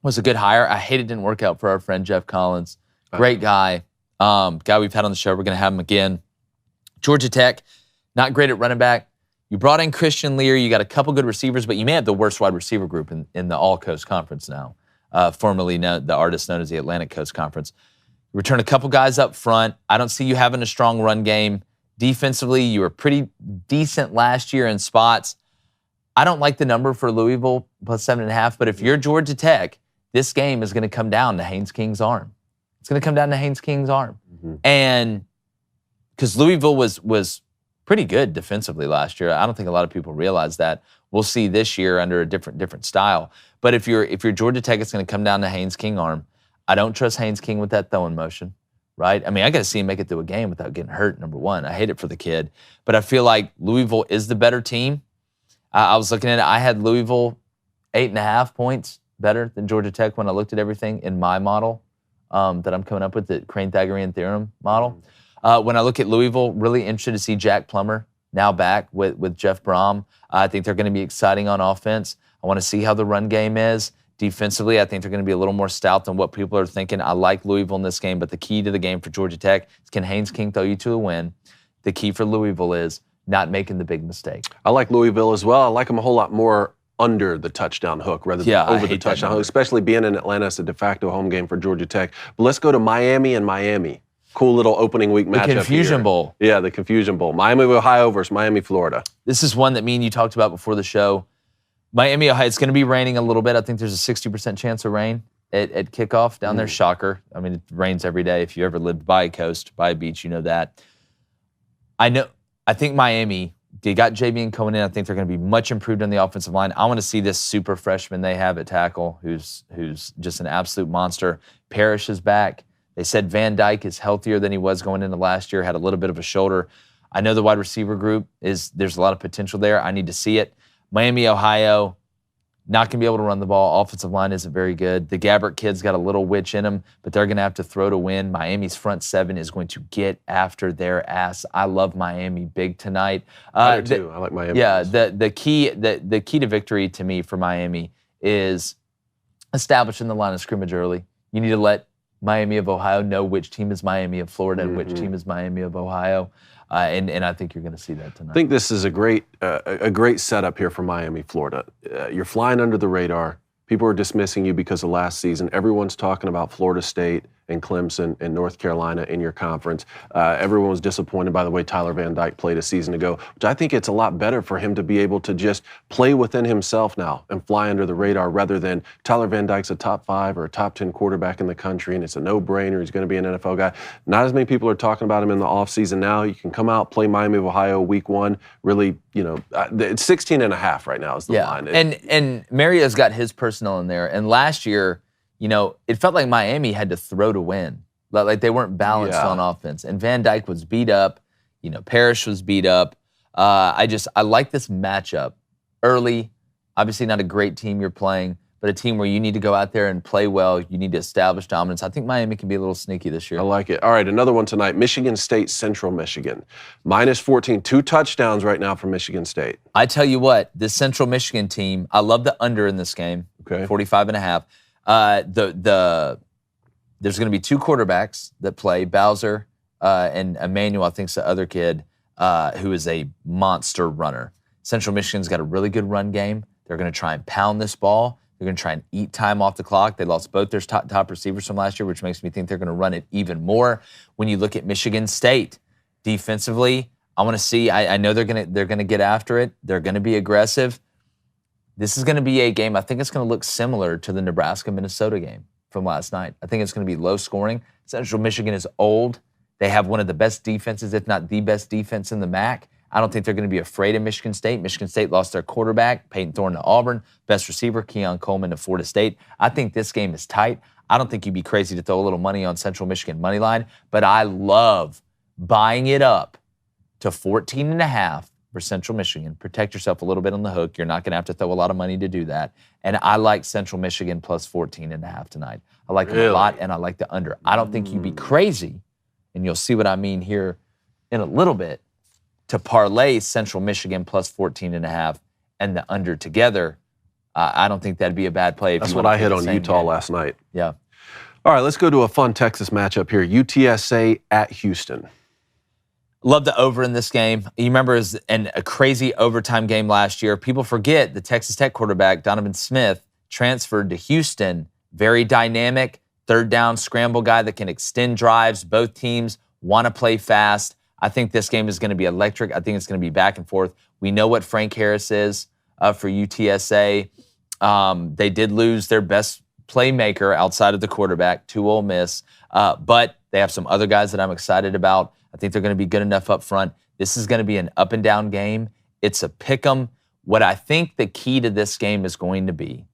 was a good hire. I hate it didn't work out for our friend Jeff Collins. Great guy. Guy we've had on the show. We're going to have him again. Georgia Tech, not great at running back. You brought in Christian Lear. You got a couple good receivers, but you may have the worst wide receiver group in the All Coast Conference now, formerly the artist known as the Atlantic Coast Conference. You return a couple guys up front. I don't see you having a strong run game. Defensively, you were pretty decent last year in spots. I don't like the number for Louisville plus 7.5, but if you're Georgia Tech, this game is going to come down to Haynes King's arm. It's going to come down to Haynes King's arm. And because Louisville was pretty good defensively last year. I don't think a lot of people realize that. We'll see this year under a different style. But if you're Georgia Tech, it's going to come down to Haynes King arm. I don't trust Haynes King with that throwing motion, right? I mean, I got to see him make it through a game without getting hurt, number one. I hate it for the kid. But I feel like Louisville is the better team. I was looking at it. I had Louisville 8.5 points better than Georgia Tech when I looked at everything in my model that I'm coming up with, the Crane-Thagorean theorem model. When I look at Louisville, really interested to see Jack Plummer now back with Jeff Brom. I think they're going to be exciting on offense. I want to see how the run game is. Defensively, I think they're going to be a little more stout than what people are thinking. I like Louisville in this game, but the key to the game for Georgia Tech is, can Haynes King throw you to a win? The key for Louisville is not making the big mistake. I like Louisville as well. I like them a whole lot more under the touchdown hook rather than over the touchdown hook, especially being in Atlanta. It's a de facto home game for Georgia Tech. But let's go to Miami and Miami. Cool little opening week matchup. The Confusion Bowl. Yeah, the Confusion Bowl. Miami, Ohio versus Miami, Florida. This is one that me and you talked about before the show. Miami, Ohio, it's going to be raining a little bit. I think there's a 60% chance of rain at kickoff down there. Shocker. I mean, it rains every day. If you ever lived by a coast, by a beach, you know that. I think Miami, they got Javion Cohen in. I think they're going to be much improved on the offensive line. I want to see this super freshman they have at tackle who's just an absolute monster. Parrish is back. They said Van Dyke is healthier than he was going into last year, had a little bit of a shoulder. I know the wide receiver group there's a lot of potential there. I need to see it. Miami, Ohio, Not going to be able to run the ball. Offensive line isn't very good. The Gabbert kid's got a little witch in them, but they're going to have to throw to win. Miami's front seven is going to get after their ass. I love Miami big tonight. I do too. I like Miami. Yeah, the key to victory to me for Miami is establishing the line of scrimmage early. You need to let Miami of Ohio know which team is Miami of Florida and which team is Miami of Ohio. And I think you're going to see that tonight. I think this is a great setup here for Miami, Florida. You're flying under the radar. People are dismissing you because of last season. Everyone's talking about Florida State and Clemson and North Carolina in your conference. Everyone was disappointed by the way Tyler Van Dyke played a season ago, which I think it's a lot better for him to be able to just play within himself now and fly under the radar rather than Tyler Van Dyke's a top 5 or a top 10 quarterback in the country and it's a no-brainer. He's going to be an NFL guy. Not as many people are talking about him in the offseason now. You can come out, play Miami of Ohio week 1, really, it's 16.5 right now is the line. And Mario's got his personnel in there. And last year, it felt like Miami had to throw to win. Like they weren't balanced on offense. And Van Dyke was beat up. Parrish was beat up. I like this matchup early. Obviously not a great team you're playing, but a team where you need to go out there and play well. You need to establish dominance. I think Miami can be a little sneaky this year. I like it. All right, another one tonight. Michigan State, Central Michigan. -14, 2 touchdowns right now for Michigan State. I tell you what, this Central Michigan team, I love the under in this game, okay. 45.5. There's going to be 2 quarterbacks that play, Bowser and Emmanuel, I think is the other kid, who is a monster runner. Central Michigan's got a really good run game. They're going to try and pound this ball. They're going to try and eat time off the clock. They lost both their top receivers from last year, which makes me think they're going to run it even more. When you look at Michigan State, defensively, I want to see. I know they're going to get after it. They're going to be aggressive. This is going to be a game. I think it's going to look similar to the Nebraska-Minnesota game from last night. I think it's going to be low scoring. Central Michigan is old. They have one of the best defenses, if not the best defense in the MAC. I don't think they're going to be afraid of Michigan State. Michigan State lost their quarterback, Peyton Thorne to Auburn, best receiver, Keon Coleman to Florida State. I think this game is tight. I don't think you'd be crazy to throw a little money on Central Michigan money line, but I love buying it up to 14.5 for Central Michigan. Protect yourself a little bit on the hook. You're not going to have to throw a lot of money to do that. And I like Central Michigan plus 14.5 tonight. I like them a lot, and I like the under. I don't think you'd be crazy, and you'll see what I mean here in a little bit, to parlay Central Michigan plus 14.5 and the under together. I don't think that'd be a bad play. That's what I hit on Utah last night. Yeah. All right, let's go to a fun Texas matchup here. UTSA at Houston. Love the over in this game. You remember it was a crazy overtime game last year. People forget the Texas Tech quarterback, Donovan Smith, transferred to Houston. Very dynamic, third down scramble guy that can extend drives. Both teams want to play fast. I think this game is going to be electric. I think it's going to be back and forth. We know what Frank Harris is for UTSA. They did lose their best playmaker outside of the quarterback to Ole Miss, but they have some other guys that I'm excited about. I think they're going to be good enough up front. This is going to be an up and down game. It's a pick 'em. What I think the key to this game is going to be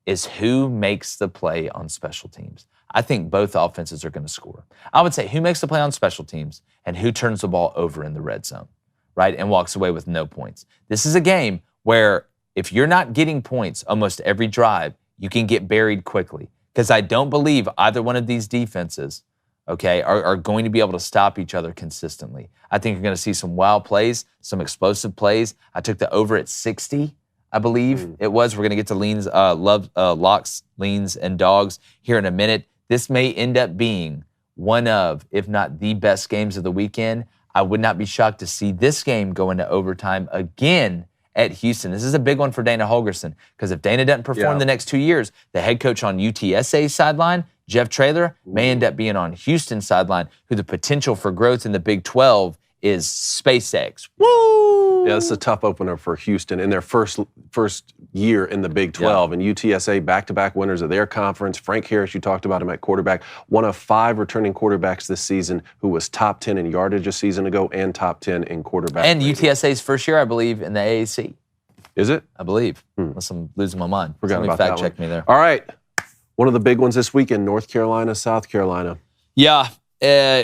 is who makes the play on special teams. I think both offenses are going to score. I would say who makes the play on special teams and who turns the ball over in the red zone, right, and walks away with no points. This is a game where if you're not getting points almost every drive, you can get buried quickly, because I don't believe either one of these defenses, okay, are going to be able to stop each other consistently. I think you're going to see some wild plays, some explosive plays. I took the over at 60. I believe it was. We're going to get to locks, leans, and dogs here in a minute. This may end up being one of, if not the best games of the weekend. I would not be shocked to see this game go into overtime again at Houston. This is a big one for Dana Holgorsen, because if Dana doesn't perform the next 2 years, the head coach on UTSA's sideline, Jeff Traylor, may end up being on Houston's sideline, who the potential for growth in the Big 12 is SpaceX. Woo! Yeah, this is a tough opener for Houston in their first year in the Big 12. And UTSA, back-to-back winners of their conference. Frank Harris, you talked about him at quarterback, one of 5 returning quarterbacks this season who was top 10 in yardage a season ago and top 10 in quarterback. And rating. UTSA's first year, I believe, in the AAC. Is it? I believe. Unless I'm losing my mind. Forgot Somebody about that fact check me there. All right. One of the big ones this weekend, North Carolina, South Carolina. Yeah.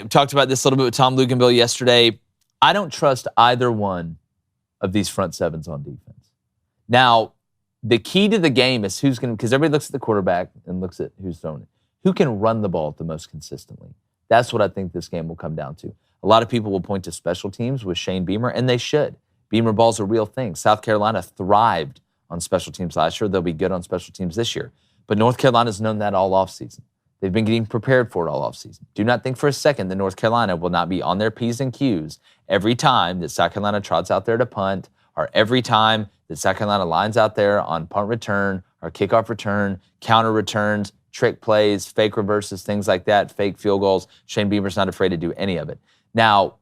Talked about this a little bit with Tom Luganville yesterday. I don't trust either one of these front sevens on defense. Now, the key to the game is who's going to, because everybody looks at the quarterback and looks at who's throwing it. Who can run the ball the most consistently? That's what I think this game will come down to. A lot of people will point to special teams with Shane Beamer, and they should. Beamer ball's a real thing. South Carolina thrived on special teams last year. They'll be good on special teams this year. But North Carolina's known that all offseason. They've been getting prepared for it all offseason. Do not think for a second that North Carolina will not be on their P's and Q's every time that South Carolina trots out there to punt, or every time that South Carolina lines out there on punt return or kickoff return, counter returns, trick plays, fake reverses, things like that, fake field goals. Shane Beamer's not afraid to do any of it. Now,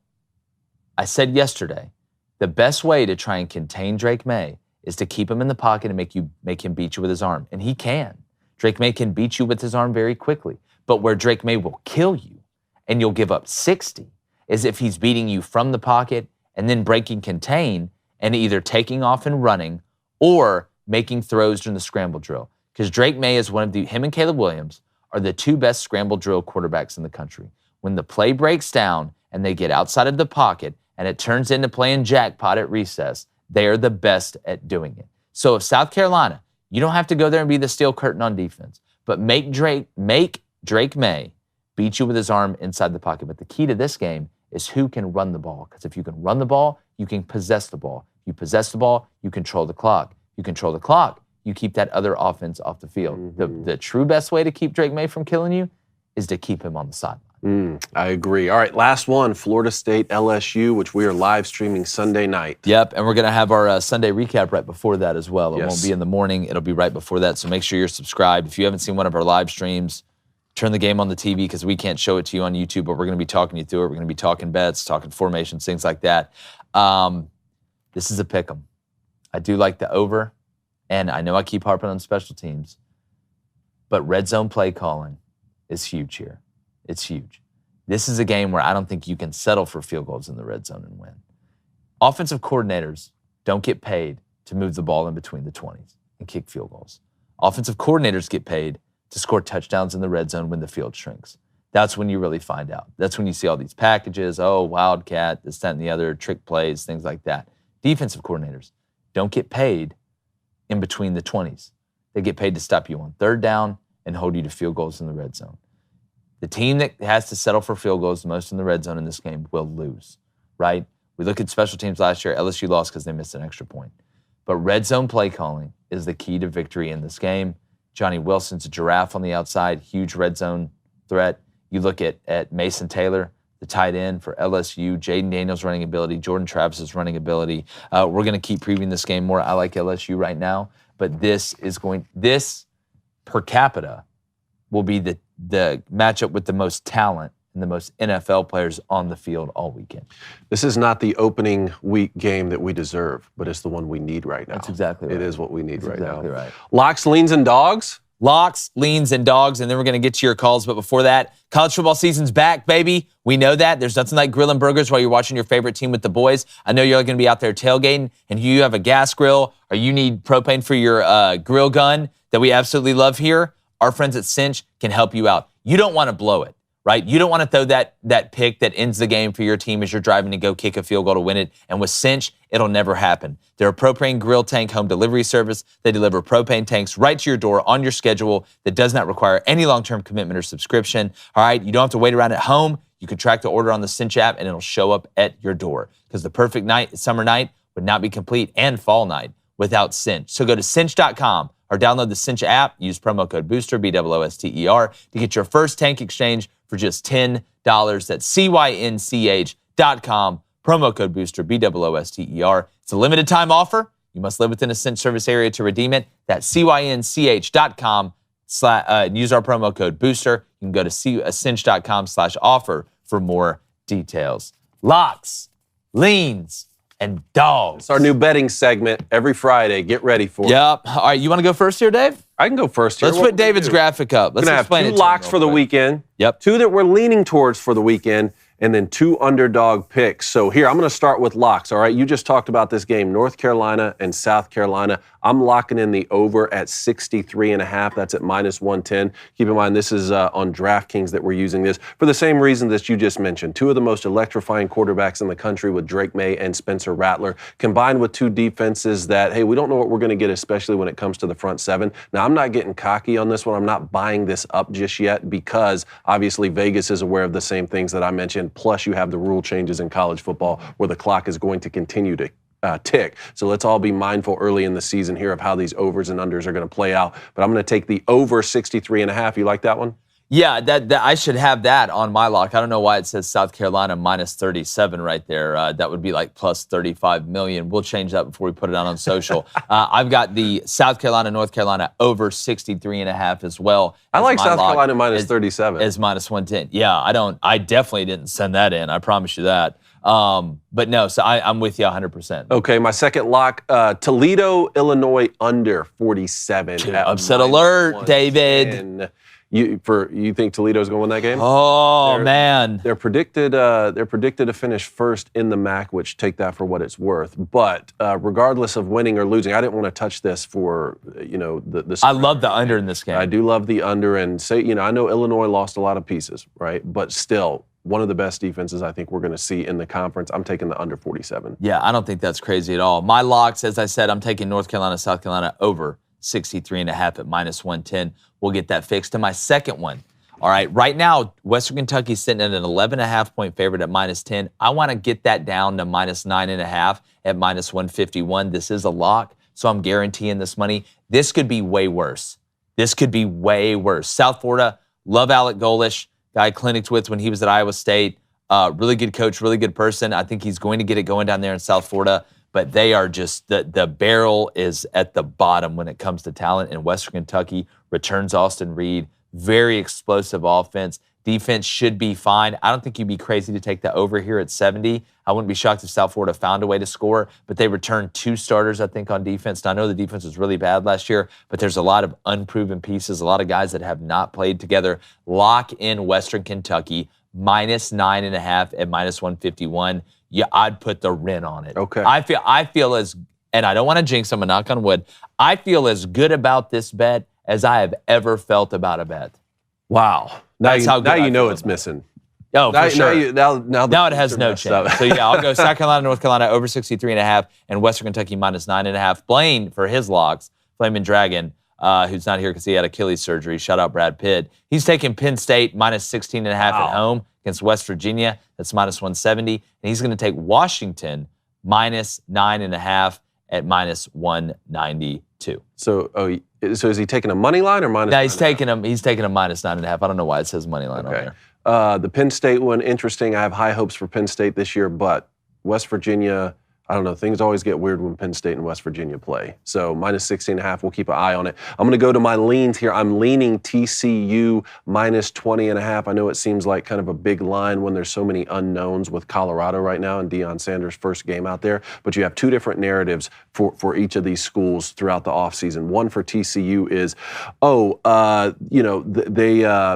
I said yesterday, the best way to try and contain Drake May is to keep him in the pocket and make him beat you with his arm. And he can. Drake May can beat you with his arm very quickly. But where Drake May will kill you and you'll give up 60 is if he's beating you from the pocket and then breaking contain and either taking off and running or making throws during the scramble drill. Because Drake May is him and Caleb Williams are the two best scramble drill quarterbacks in the country. When the play breaks down and they get outside of the pocket and it turns into playing jackpot at recess, they are the best at doing it. So if South Carolina, you don't have to go there and be the steel curtain on defense, but make Drake May beat you with his arm inside the pocket. But the key to this game is who can run the ball. Because if you can run the ball, you can possess the ball. You possess the ball, you control the clock. You control the clock, you keep that other offense off the field. Mm-hmm. The true best way to keep Drake May from killing you is to keep him on the sideline. I agree. All right, last one, Florida State LSU, which we are live streaming Sunday night. Yep, and we're going to have our Sunday recap right before that as well. It Yes. won't be in the morning. It'll be right before that, so make sure you're subscribed. If you haven't seen one of our live streams, turn the game on the TV because we can't show it to you on YouTube, but we're going to be talking you through it. We're going to be talking bets, talking formations, things like that. This is a pick 'em. I do like the over, and I know I keep harping on special teams, but red zone play calling is huge here. It's huge. This is a game where I don't think you can settle for field goals in the red zone and win. Offensive coordinators don't get paid to move the ball in between the 20s and kick field goals. Offensive coordinators get paid to score touchdowns in the red zone when the field shrinks. That's when you really find out. That's when you see all these packages, wildcat, this, that, and the other, trick plays, things like that. Defensive coordinators don't get paid in between the 20s. They get paid to stop you on third down and hold you to field goals in the red zone. The team that has to settle for field goals the most in the red zone in this game will lose, right? We look at special teams last year. LSU lost because they missed an extra point. But red zone play calling is the key to victory in this game. Johnny Wilson's a giraffe on the outside, huge red zone threat. You look at Mason Taylor, the tight end for LSU, Jaden Daniels' running ability, Jordan Travis's running ability. We're going to keep previewing this game more. I like LSU right now, but this per capita will be the matchup with the most talent and the most NFL players on the field all weekend. This is not the opening week game that we deserve, but it's the one we need right now. That's exactly right. It is what we need right now. Exactly right. Locks, leans, and dogs. Locks, leans, and dogs, and then we're going to get to your calls. But before that, college football season's back, baby. We know that. There's nothing like grilling burgers while you're watching your favorite team with the boys. I know you're going to be out there tailgating, and you have a gas grill or you need propane for your grill gun that we absolutely love here. Our friends at Cinch can help you out. You don't want to blow it, right? You don't want to throw that pick that ends the game for your team as you're driving to go kick a field goal to win it. And with Cinch, it'll never happen. They're a propane grill tank home delivery service. They deliver propane tanks right to your door on your schedule that does not require any long-term commitment or subscription. All right, you don't have to wait around at home. You can track the order on the Cinch app and it'll show up at your door. Because the perfect summer night would not be complete, and fall night, without Cinch. So go to cinch.com or download the Cinch app. Use promo code BOOSTER, BOOSTER, to get your first tank exchange for just $10. That's CYNCH.com. Promo code BOOSTER, BOOSTER. It's a limited time offer. You must live within a Cinch service area to redeem it. That's CYNCH.com. Use our promo code BOOSTER. You can go to cinch.com/offer for more details. Locks, leans, and dogs. It's our new betting segment every Friday. Get ready for it. Yep. All right, you want to go first here, Dave? I can go first here. Let's put David's graphic up. Let's We're going to explain have it two to him locks real for the quick. weekend. Yep. Two that we're leaning towards for the weekend. and then 2 underdog picks. So here, I'm going to start with locks, all right? You just talked about this game, North Carolina and South Carolina. I'm locking in the over at 63.5. That's at -110. Keep in mind, this is on DraftKings that we're using this for the same reason that you just mentioned. 2 of the most electrifying quarterbacks in the country with Drake May and Spencer Rattler, combined with 2 defenses that, hey, we don't know what we're going to get, especially when it comes to the front 7. Now, I'm not getting cocky on this one. I'm not buying this up just yet because obviously Vegas is aware of the same things that I mentioned. Plus, you have the rule changes in college football where the clock is going to continue to tick. So let's all be mindful early in the season here of how these overs and unders are going to play out. But I'm going to take the over 63.5. You like that one? Yeah, that I should have that on my lock. I don't know why it says South Carolina -37 right there. That would be like plus 35 million. We'll change that before we put it out on social. I've got the South Carolina, North Carolina over 63.5 as well. I like South Carolina -37. As -110. Yeah, I definitely didn't send that in. I promise you that. But no, so I'm with you 100%. Okay, my second lock, Toledo, Illinois under 47. Upset alert, David. You think Toledo's going to win that game? Oh, man. They're predicted to finish first in the MAC, which take that for what it's worth. But regardless of winning or losing, I didn't want to touch this for, the I love the under in this game. I do love the under, and I know Illinois lost a lot of pieces, right? But still, one of the best defenses I think we're going to see in the conference. I'm taking the under 47. Yeah, I don't think that's crazy at all. My locks, as I said, I'm taking North Carolina, South Carolina over 63.5 at -110. We'll get that fixed. To my second one, all right, right now, Western Kentucky's sitting at an 11.5 point favorite at -10. I want to get that down to -9.5 at -151. This is a lock, so I'm guaranteeing this money. This could be way worse. South Florida, love Alec Golish, guy I clinicked with when he was at Iowa State. Really good coach, really good person. I think he's going to get it going down there in South Florida. But they are just, the barrel is at the bottom when it comes to talent. And Western Kentucky returns Austin Reed. Very explosive offense. Defense should be fine. I don't think you'd be crazy to take the over here at 70. I wouldn't be shocked if South Florida found a way to score. But they returned 2 starters, I think, on defense. Now, I know the defense was really bad last year, but there's a lot of unproven pieces, a lot of guys that have not played together. Lock in Western Kentucky, -9.5 at -151. Yeah, I'd put the rent on it. Okay. I feel as, and I don't want to jinx, I'm going to knock on wood, I feel as good about this bet as I have ever felt about a bet. Wow. Now you know it's missing. Oh, for sure. Now it has no chance. So, yeah, I'll go South Carolina, North Carolina over 63.5 and Western Kentucky -9.5. Blaine, for his locks, Flamin' Dragon, who's not here because he had Achilles surgery. Shout out Brad Pitt. He's taking Penn State -16.5 at home against West Virginia. That's -170. And he's going to take Washington -9.5 at -192. So is he taking a money line or minus? No, he's taking a -9.5. I don't know why it says money line on there. The Penn State one, interesting. I have high hopes for Penn State this year, but West Virginia, I don't know. Things always get weird when Penn State and West Virginia play. So -16.5, we'll keep an eye on it. I'm going to go to my leans here. I'm leaning TCU -20.5. I know it seems like kind of a big line when there's so many unknowns with Colorado right now and Deion Sanders' first game out there. But you have 2 different narratives for each of these schools throughout the offseason. One for TCU is,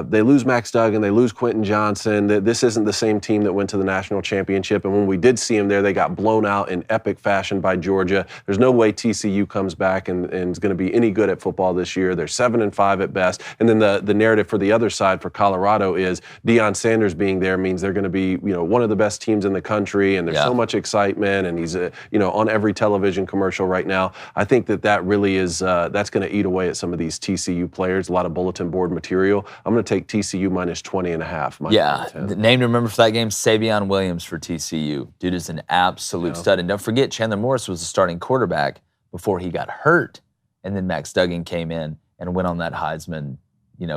they lose Max Duggan, they lose Quentin Johnson. This isn't the same team that went to the national championship. And when we did see them there, they got blown out in epic fashion by Georgia. There's no way TCU comes back and is going to be any good at football this year. They're 7-5 at best. And then the narrative for the other side for Colorado is Deion Sanders being there means they're going to be, one of the best teams in the country, and there's so much excitement, and he's on every television commercial right now. I think that really is that's going to eat away at some of these TCU players. A lot of bulletin board material. I'm going to take TCU -20.5. Yeah, the name to remember for that game, Savion Williams for TCU. Dude is an absolute stud. And don't forget, Chandler Morris was the starting quarterback before he got hurt, and then Max Duggan came in and went on that Heisman,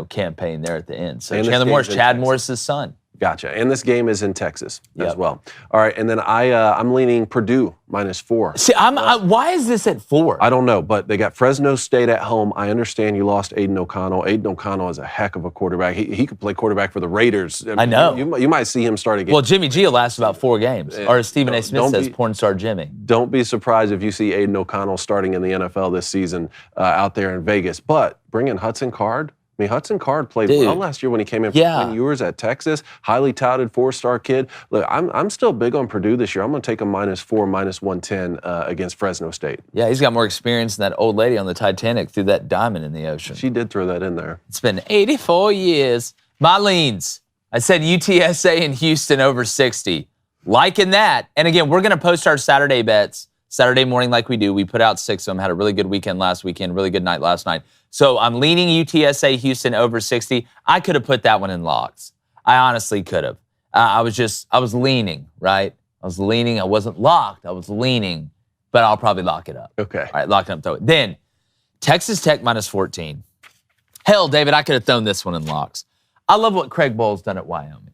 campaign there at the end. So Chandler Morris, Chad Morris's son. Gotcha. And this game is in Texas as well. All right, and then I'm leaning Purdue -4. See, why is this at 4? I don't know, but they got Fresno State at home. I understand you lost Aiden O'Connell. Aiden O'Connell is a heck of a quarterback. He could play quarterback for the Raiders. I know. You might see him start again. Well, Jimmy G will last about 4 games. Or as Stephen A. Smith says, porn star Jimmy. Don't be surprised if you see Aiden O'Connell starting in the NFL this season out there in Vegas. But bring in Hudson Card. I mean, Hudson Card played Dude. well last year when he came in for Yeah. 10 years at Texas. Highly touted 4-star kid. Look, I'm still big on Purdue this year. I'm going to take a -4, -110 against Fresno State. Yeah, he's got more experience than that old lady on the Titanic threw that diamond in the ocean. She did throw that in there. It's been 84 years. My leans. I said UTSA in Houston over 60. Liking that. And again, we're going to post our Saturday bets Saturday morning like we do. We put out 6 of them. Had a really good weekend last weekend. Really good night last night. So I'm leaning UTSA Houston over 60. I could have put that one in locks. I honestly could have. I was leaning, right? I was leaning. I wasn't locked. I was leaning. But I'll probably lock it up. Okay. All right, lock it up, throw it. Then, Texas Tech -14. Hell, David, I could have thrown this one in locks. I love what Craig Bohl's done at Wyoming.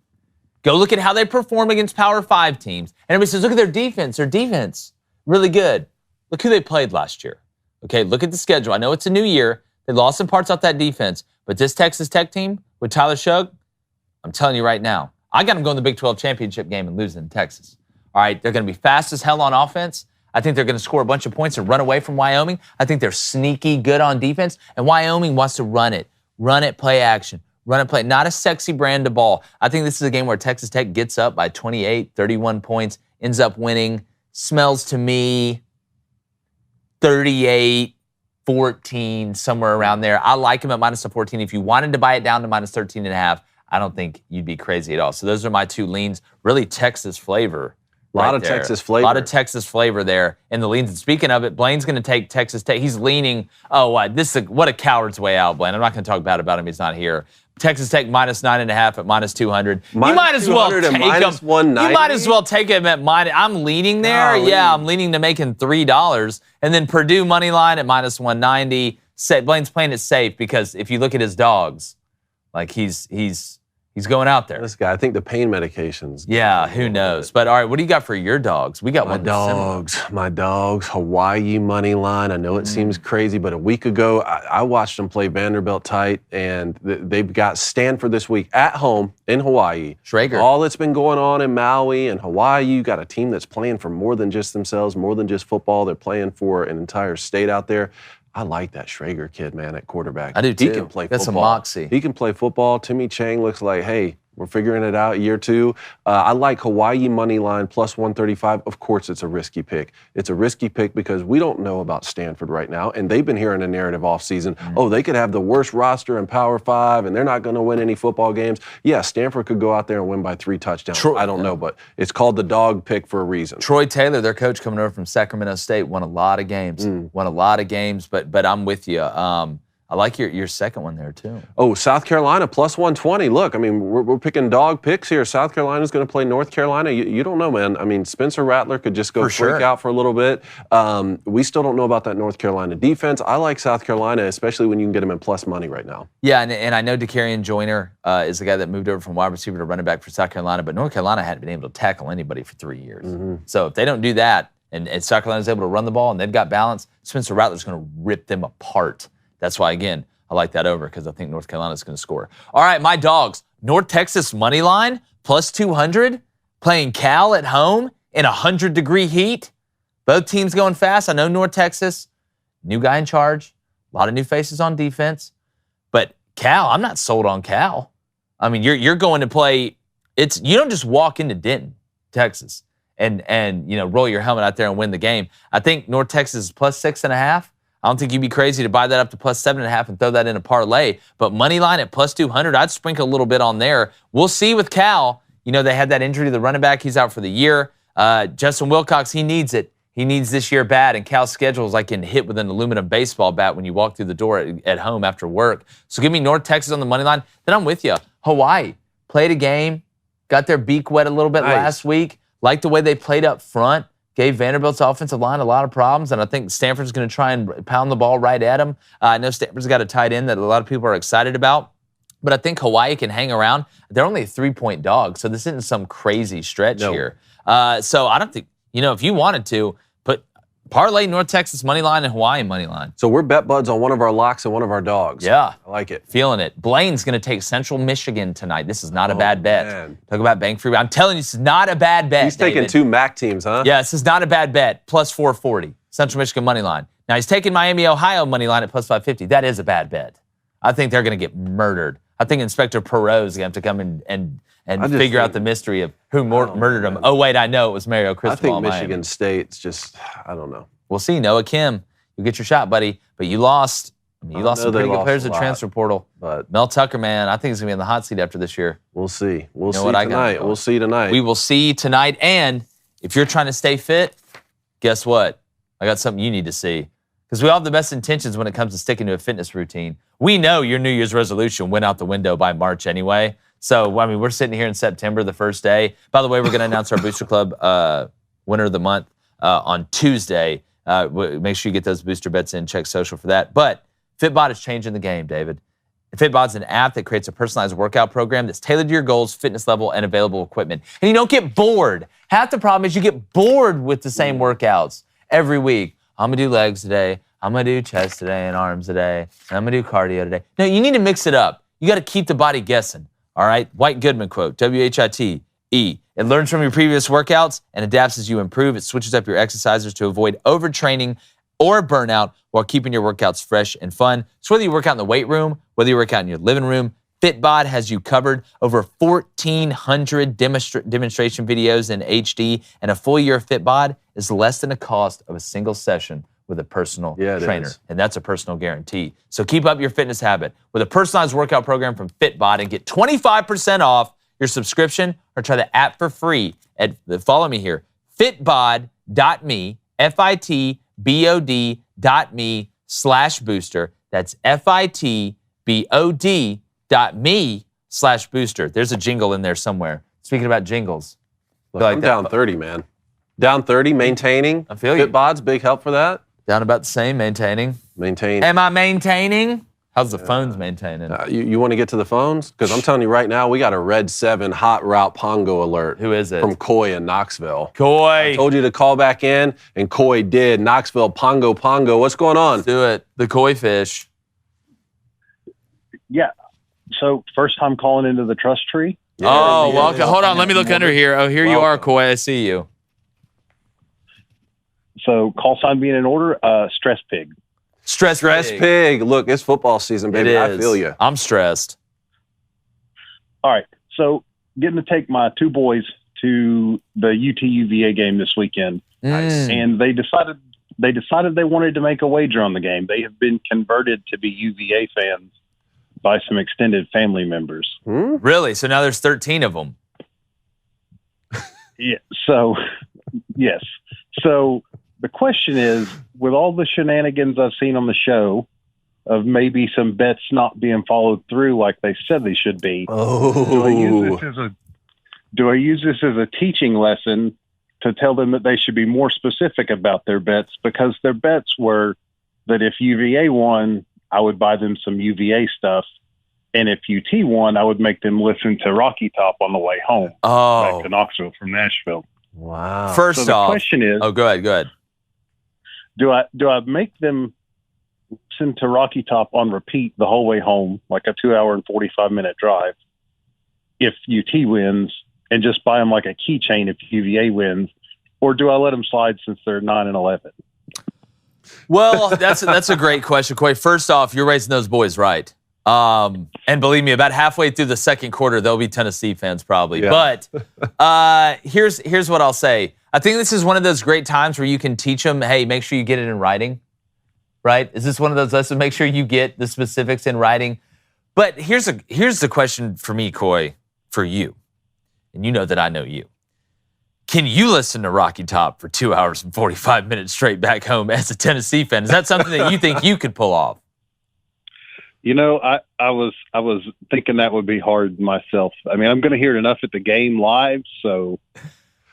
Go look at how they perform against Power 5 teams. And everybody says, look at their defense. Their defense, really good. Look who they played last year. Okay, look at the schedule. I know it's a new year. They lost some parts off that defense. But this Texas Tech team with Tyler Shug, I'm telling you right now, I got them going to the Big 12 championship game and losing in Texas. All right, they're going to be fast as hell on offense. I think they're going to score a bunch of points and run away from Wyoming. I think they're sneaky good on defense. And Wyoming wants to run it, play action. Run and play. Not a sexy brand of ball. I think this is a game where Texas Tech gets up by 28, 31 points, ends up winning. Smells to me 38, 14, somewhere around there. I like them at -14. If you wanted to buy it down to -13.5, I don't think you'd be crazy at all. So those are my 2 leans. Really Texas flavor. A lot of there. Texas flavor. A lot of Texas flavor there in the leans. And speaking of it, Blaine's going to take Texas Tech. He's leaning. Oh, what a coward's way out, Blaine. I'm not going to talk bad about him. He's not here. Texas Tech -9.5 at -200. You might as well take him. You might as well take him at minus. I'm leaning there. Yeah, I'm leaning to making $3. And then Purdue money line at -190. Blaine's playing it safe because if you look at his dogs, like he's going out there. This guy, I think the pain medications. Yeah, who knows? But all right, what do you got for your dogs? We got my dogs, Hawaii money line. I know it seems crazy, but a week ago, I watched them play Vanderbilt tight, and they've got Stanford this week at home in Hawaii. Schrager. All that's been going on in Maui and Hawaii, you got a team that's playing for more than just themselves, more than just football. They're playing for an entire state out there. I like that Schrager kid, man, at quarterback. I do too. He can play football. Got some moxie. He can play football. Timmy Chang looks like, hey, we're figuring it out year 2. I like Hawaii money line +135. Of course, it's a risky pick. It's a risky pick because we don't know about Stanford right now, and they've been hearing a narrative offseason. Oh, they could have the worst roster in Power 5, and they're not going to win any football games. Yeah, Stanford could go out there and win by 3 touchdowns. I don't know, but it's called the dog pick for a reason. Troy Taylor, their coach coming over from Sacramento State, won a lot of games. But I'm with you. I like your second one there, too. Oh, South Carolina +120. Look, I mean, we're picking dog picks here. South Carolina's going to play North Carolina. You don't know, man. I mean, Spencer Rattler could just go freak out for a little bit. We still don't know about that North Carolina defense. I like South Carolina, especially when you can get them in plus money right now. Yeah, and I know DeCarrion Joyner is the guy that moved over from wide receiver to running back for South Carolina, but North Carolina hadn't been able to tackle anybody for 3 years. So if they don't do that, and South Carolina's able to run the ball and they've got balance, Spencer Rattler's going to rip them apart. That's why, again, I like that over because I think North Carolina's going to score. All right, my dogs. North Texas money line +200, playing Cal at home in 100-degree heat. Both teams going fast. I know North Texas, new guy in charge, a lot of new faces on defense. But Cal, I'm not sold on Cal. I mean, you're going to play. You don't just walk into Denton, Texas, and roll your helmet out there and win the game. I think North Texas is +6.5. I don't think you'd be crazy to buy that up to +7.5 and throw that in a parlay. But money line at +200, I'd sprinkle a little bit on there. We'll see with Cal. They had that injury to the running back. He's out for the year. Justin Wilcox, he needs it. He needs this year bad. And Cal's schedule is like getting hit with an aluminum baseball bat when you walk through the door at home after work. So give me North Texas on the money line. Then I'm with you. Hawaii played a game, got their beak wet a little bit last week. Like the way they played up front. Gave Vanderbilt's offensive line a lot of problems, and I think Stanford's going to try and pound the ball right at them. I know Stanford's got a tight end that a lot of people are excited about, but I think Hawaii can hang around. They're only a 3-point dog, so this isn't some crazy stretch here. So I don't think, if you wanted to, put parlay North Texas money line and Hawaii money line. So we're bet buds on one of our locks and one of our dogs. Yeah. I like it. Feeling it. Blaine's going to take Central Michigan tonight. This is not a bad bet. Man. Talk about bank free. I'm telling you, this is not a bad bet. He's taking 2 MAC teams, huh? Yeah, this is not a bad bet. +440. Central Michigan money line. Now he's taking Miami, Ohio money line at +550. That is a bad bet. I think they're going to get murdered. I think Inspector Perot is going to have to come and figure out the mystery of who murdered him. Oh, wait, I know. It was Mario Cristobal. I think Michigan State's just, I don't know. We'll see. Noah Kim, you get your shot, buddy. But you lost. I mean, you lost some pretty good players in the transfer portal. But Mel Tucker, man, I think he's going to be in the hot seat after this year. We'll see. We'll see tonight. We'll see tonight. We will see tonight. And if you're trying to stay fit, guess what? I got something you need to see. Because we all have the best intentions when it comes to sticking to a fitness routine. We know your New Year's resolution went out the window by March anyway. So, I mean, we're sitting here in September, the first day. By the way, we're going to announce our Booster Club winner of the month on Tuesday. Make sure you get those booster bets in. Check social for that. But Fitbod is changing the game, David. Fitbod's an app that creates a personalized workout program that's tailored to your goals, fitness level, and available equipment. And you don't get bored. Half the problem is you get bored with the same workouts every week. I'm going to do legs today. I'm going to do chest today and arms today. And I'm going to do cardio today. No, you need to mix it up. You got to keep the body guessing. All right? White Goodman quote, WHITE. It learns from your previous workouts and adapts as you improve. It switches up your exercises to avoid overtraining or burnout while keeping your workouts fresh and fun. So whether you work out in the weight room, whether you work out in your living room, Fitbod has you covered. Over 1,400 demonstration videos in HD, and a full year of Fitbod is less than the cost of a single session with a personal trainer. And that's a personal guarantee. So keep up your fitness habit with a personalized workout program from Fitbod and get 25% off your subscription, or try the app for free at, follow me here, fitbod.me, fitbod.me/booster. That's fitbod.me/booster. There's a jingle in there somewhere. Speaking about jingles. Look, I'm down 30, man. Down 30, maintaining. I feel you. Fitbod's big help for that. Down about the same, maintaining. Maintain. Am I maintaining? How's the phones maintaining? You want to get to the phones? Because I'm telling you right now, we got a Red 7 hot route Pongo alert. Who is it? From Coy in Knoxville. Coy. I told you to call back in, and Coy did. Knoxville, Pongo. What's going on? Let's do it. The koi fish. Yeah. So first time calling into the trust tree. Yeah, welcome. Hold on. Let me look under here. Oh, here you are, Coy. I see you. So call sign being in order, stress pig. Stress pig. Look, it's football season, baby. I feel you. I'm stressed. All right. So getting to take my two boys to the UT-UVA game this weekend. Nice. And they decided they wanted to make a wager on the game. They have been converted to be UVA fans by some extended family members. Really? So now there's 13 of them. Yeah. So, yes. So the question is, with all the shenanigans I've seen on the show of maybe some bets not being followed through like they said they should be, do I use this as a teaching lesson to tell them that they should be more specific about their bets? Because their bets were that if UVA won, I would buy them some UVA stuff. And if UT won, I would make them listen to Rocky Top on the way home back to Knoxville from Nashville. Wow. First so the off, question is, go ahead. Do I make them listen to Rocky Top on repeat the whole way home, like a 2-hour and 45-minute drive, if UT wins, and just buy them like a keychain if UVA wins? Or do I let them slide since they're 9 and 11? Well, that's a great question, Coy. First off, you're raising those boys right. And believe me, about halfway through the second quarter, they'll be Tennessee fans probably. Yeah. But here's what I'll say. I think this is one of those great times where you can teach them, hey, make sure you get it in writing, right? Is this one of those lessons? Make sure you get the specifics in writing. But here's the question for me, Coy, for you. And you know that I know you. Can you listen to Rocky Top for 2 hours and 45 minutes straight back home as a Tennessee fan? Is that something that you think you could pull off? You know, I was thinking that would be hard myself. I mean, I'm going to hear it enough at the game live, so.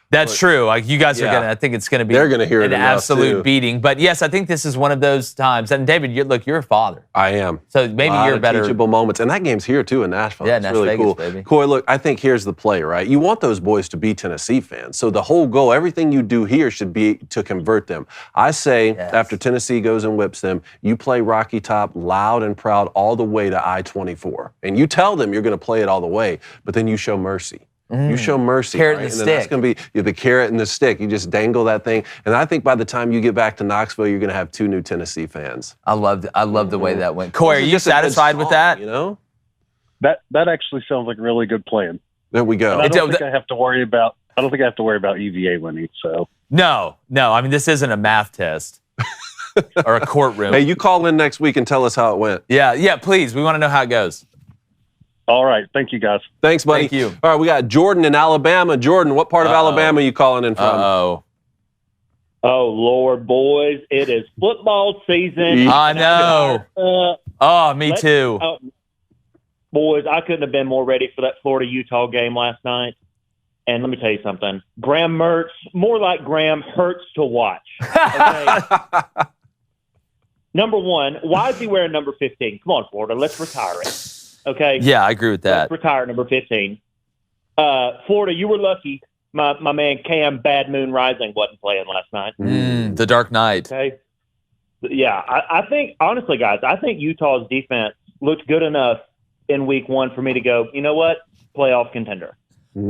That's true. Like you guys are gonna. I think it's gonna be. They're gonna hear an absolute beating. But yes, I think this is one of those times. And David, you're a father. I am. So maybe you're better. Teachable moments, and that game's here too in Nashville. Yeah, it's really Vegas, cool. Baby. Coy, look, I think here's the play, right? You want those boys to be Tennessee fans. So the whole goal, everything you do here, should be to convert them. I say after Tennessee goes and whips them, you play Rocky Top loud and proud all the way to I-24, and you tell them you're going to play it all the way, but then you show mercy. You show mercy. Carrot right? and the then that's stick. going to be the carrot and the stick. You just dangle that thing. And I think by the time you get back to Knoxville, you're going to have 2 new Tennessee fans. I love the way that went. Corey, are This is you just a good satisfied with song, that? You know? That actually sounds like a really good plan. There we go. And I don't think I have to worry about EVA winning. So No. I mean, this isn't a math test or a courtroom. Hey, you call in next week and tell us how it went. Yeah, please. We want to know how it goes. all right, thank you guys. Thanks, buddy. Thank you. All right, we got Jordan in Alabama. Jordan, what part of Alabama are you calling in from? Uh-oh. Oh, Lord, boys, it is football season. I know. Me too. Boys, I couldn't have been more ready for that Florida-Utah game last night. And let me tell you something. Graham Mertz, more like Graham hurts to watch. Okay? Number one, why is he wearing number 15? Come on, Florida, let's retire it. Okay? Yeah, I agree with that. Let's retire number 15. Florida, you were lucky. My man Cam Bad Moon Rising wasn't playing last night. The Dark Knight. Okay. Yeah, I think, honestly, guys, I think Utah's defense looked good enough in week 1 for me to go, you know what? Playoff contender.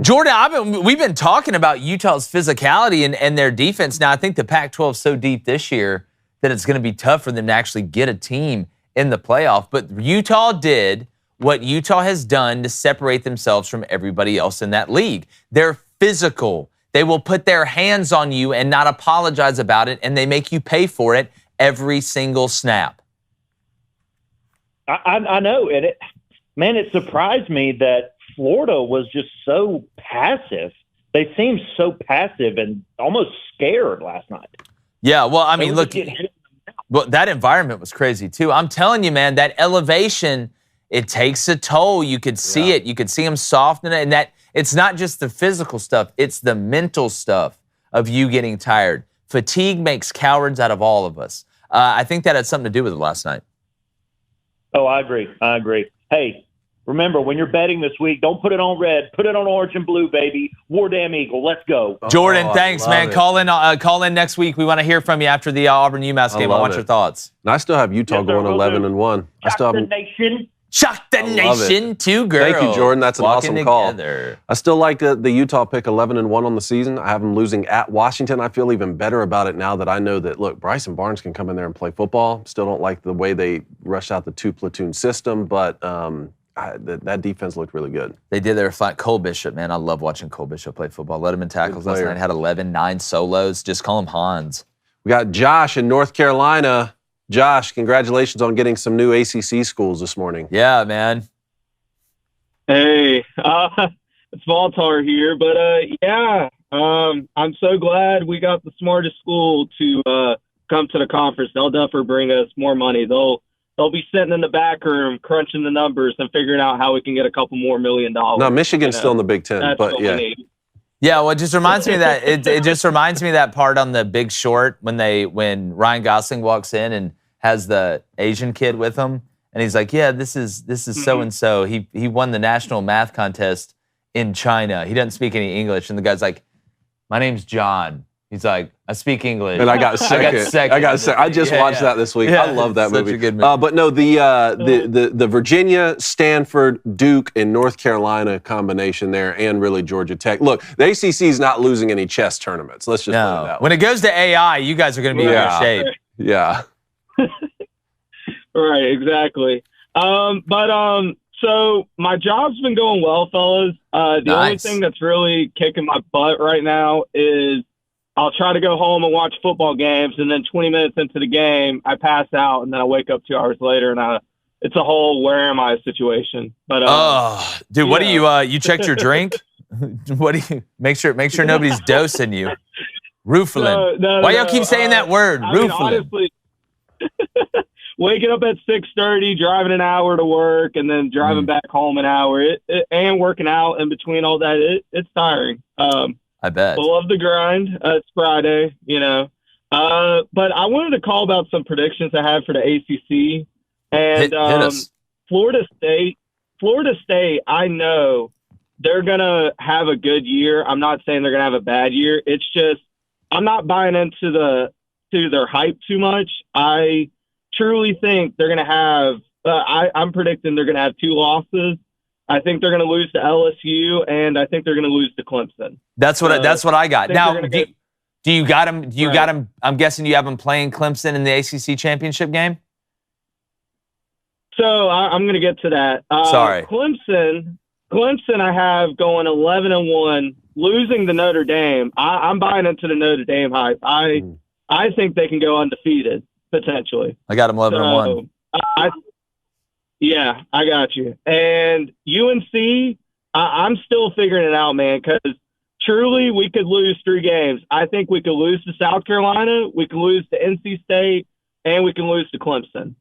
Jordan, we've been talking about Utah's physicality and their defense. Now, I think the Pac-12 is so deep this year that it's going to be tough for them to actually get a team in the playoff. But Utah did what Utah has done to separate themselves from everybody else in that league. They're physical. They will put their hands on you and not apologize about it, and they make you pay for it every single snap. I know. And it surprised me that Florida was just so passive. They seemed so passive and almost scared last night. Yeah, well, I mean, look, that environment was crazy too. I'm telling you, man, that elevation, it takes a toll. You could see it. You could see them soften it. And that it's not just the physical stuff, it's the mental stuff of you getting tired. Fatigue makes cowards out of all of us. I think that had something to do with it last night. Oh, I agree. Hey, remember, when you're betting this week, don't put it on red. Put it on orange and blue, baby. War Damn Eagle. Let's go. Jordan, thanks, man. Call in next week. We want to hear from you after the Auburn-UMass game. I want your thoughts. And I still have Utah going 11-1. I still have the nation. Shock the nation, 2 girls. Thank you, Jordan. That's an awesome together. call. I still like the Utah pick 11-1 on the season. I have them losing at Washington. I feel even better about it now that I know that, look, Bryson Barnes can come in there and play football. Still don't like the way they rush out the 2-platoon system, but that defense looked really good. They did their fight. Cole Bishop, man, I love watching Cole Bishop play football. Led him in tackles last night. Had 9 solos. Just call him Hans. We got Josh in North Carolina. Josh, congratulations on getting some new ACC schools this morning. Yeah, man. Hey, it's Voltar here, but I'm so glad we got the smartest school to come to the conference. They'll definitely bring us more money. They'll be sitting in the back room crunching the numbers and figuring out how we can get a couple more $1 million. No, Michigan's still in the Big Ten, That's but what yeah. we need. Yeah, well, it just reminds me of that. It just reminds me of that part on The Big Short when Ryan Gosling walks in and has the Asian kid with him, and he's like, "Yeah, this is so and so. He won the national math contest in China. He doesn't speak any English." And the guy's like, "My name's John." He's like, "I speak English." And I got second. I just watched that this week. Yeah, I love that such movie. a good movie. But no, the Virginia, Stanford, Duke, and North Carolina combination there, and really Georgia Tech. Look, the ACC is not losing any chess tournaments. Let's just put it that way. When it goes to AI, you guys are going to be in good shape. Yeah. Right, exactly. So my job's been going well, fellas. The only thing that's really kicking my butt right now is I'll try to go home and watch football games, and then 20 minutes into the game, I pass out, and then I wake up 2 hours later, and it's a whole where am I situation. But dude, what do you checked your drink? What do you make sure nobody's dosing you? Rooflin. Why y'all keep saying that word? Rooflin. Honestly, waking up at 6:30, driving an hour to work, and then driving back home an hour, and working out in between all that, it's tiring. I bet. I love the grind. It's Friday, But I wanted to call about some predictions I had for the ACC. And hit us. Florida State, I know they're going to have a good year. I'm not saying they're going to have a bad year. It's just I'm not buying into their hype too much. I truly think they're going to have I'm predicting they're going to have 2 losses. I think they're going to lose to LSU, and I think they're going to lose to Clemson. That's what I got. Now, do you got him? Do you Right. got him? I'm guessing you have him playing Clemson in the ACC championship game. So I'm going to get to that. Sorry. Clemson, I have going 11-1, losing to Notre Dame. I'm buying into the Notre Dame hype. I think they can go undefeated potentially. I got him 11-1. Yeah, I got you. And UNC, I'm still figuring it out, man, because truly we could lose 3 games. I think we could lose to South Carolina, we could lose to NC State, and we can lose to Clemson.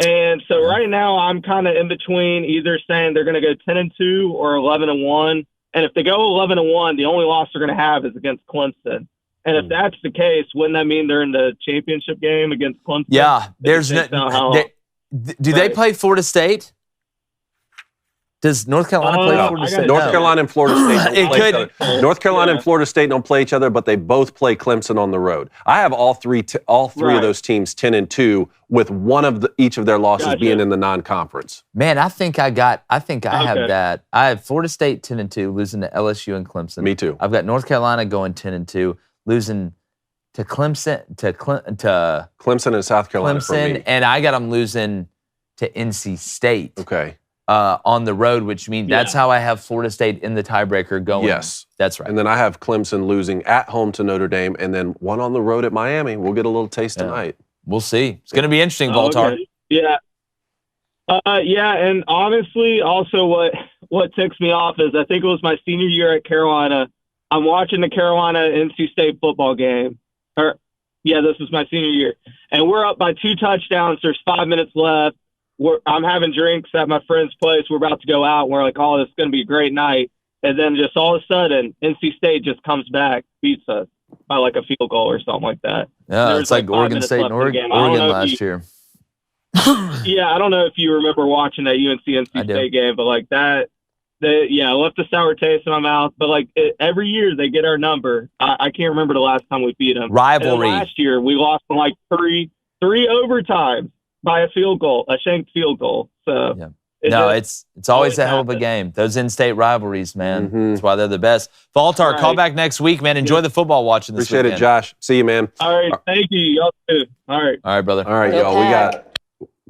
And so right now I'm kind of in between either saying they're going to go 10-2 or 11-1. And if they go 11-1, the only loss they're going to have is against Clemson. And if that's the case, wouldn't that mean they're in the championship game against Clemson? Yeah, there's no. Do they play Florida State? Does North Carolina play Florida State? North Carolina and Florida State don't play It each other. North Carolina and Florida State don't play each other, but they both play Clemson on the road. I have all three of those teams 10-2, with one of each of their losses being in the non-conference. Man, I think I have that. I have Florida State 10-2, losing to LSU and Clemson. Me too. I've got North Carolina going 10-2, losing to Clemson Clemson and South Carolina for me. and I got them losing to NC State. Okay. On the road, which means that's how I have Florida State in the tiebreaker going. Yes. That's right. And then I have Clemson losing at home to Notre Dame, and then one on the road at Miami. We'll get a little taste tonight. We'll see. It's going to be interesting, Voltar. Okay. Yeah. And honestly, also what ticks me off is I think it was my senior year at Carolina. I'm watching the Carolina-NC State football game. This was my senior year. And we're up by 2 touchdowns. There's 5 minutes left. I'm having drinks at my friend's place. We're about to go out. We're like, oh, this is going to be a great night. And then just all of a sudden, NC State just comes back, beats us by like a field goal or something like that. Yeah, it's like Oregon State and Oregon last year. Yeah, I don't know if you remember watching that UNC-NC State game, but like that, left a sour taste in my mouth. But like every year they get our number. I can't remember the last time we beat them. Rivalry. And last year we lost in like three overtimes by a field goal, a shanked field goal. So it's always a hell of a game. Those in-state rivalries, man. That's why they're the best. Voltar, call back next week, man. Enjoy the football watching this weekend. Appreciate it, Josh. See you, man. All right, thank you. Y'all too. All right, brother. All right, y'all.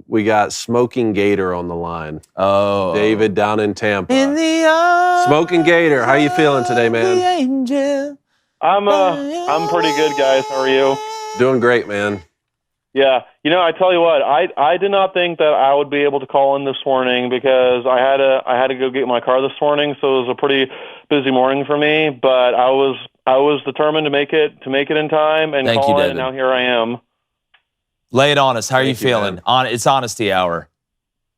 We got Smoking Gator on the line. Oh, David down in Tampa. In the arms Smoking Gator, how you feeling today, man? the angel. I'm pretty good, guys. How are you? Doing great, man. Yeah, I tell you what, I did not think that I would be able to call in this morning because I had to go get my car this morning, so it was a pretty busy morning for me. But I was determined to make it in time and call in, and now here I am. Lay it on us. How are you feeling? It's honesty hour.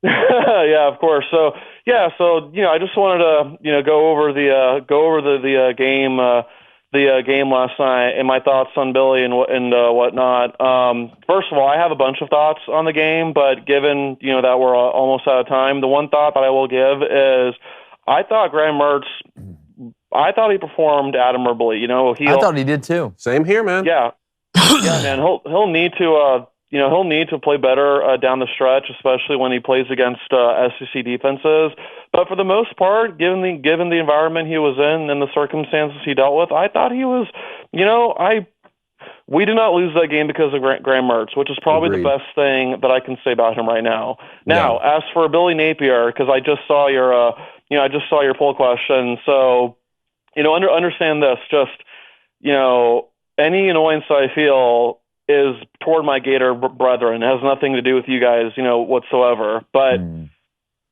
Yeah, of course. So I just wanted to go over the game. The game last night and my thoughts on Billy and whatnot. First of all, I have a bunch of thoughts on the game, but given that we're almost out of time, the one thought that I will give is I thought Graham Mertz, he performed admirably. I thought he did too. Same here, man. Yeah, man. He'll need to he'll need to play better down the stretch, especially when he plays against SEC defenses. But for the most part, given the environment he was in and the circumstances he dealt with, I thought he was, we did not lose that game because of Graham Mertz, which is probably the best thing that I can say about him right now. Now, as for Billy Napier, because I just saw your, poll question. So, understand this. Just, any annoyance I feel is toward my Gator brethren. It has nothing to do with you guys, whatsoever. But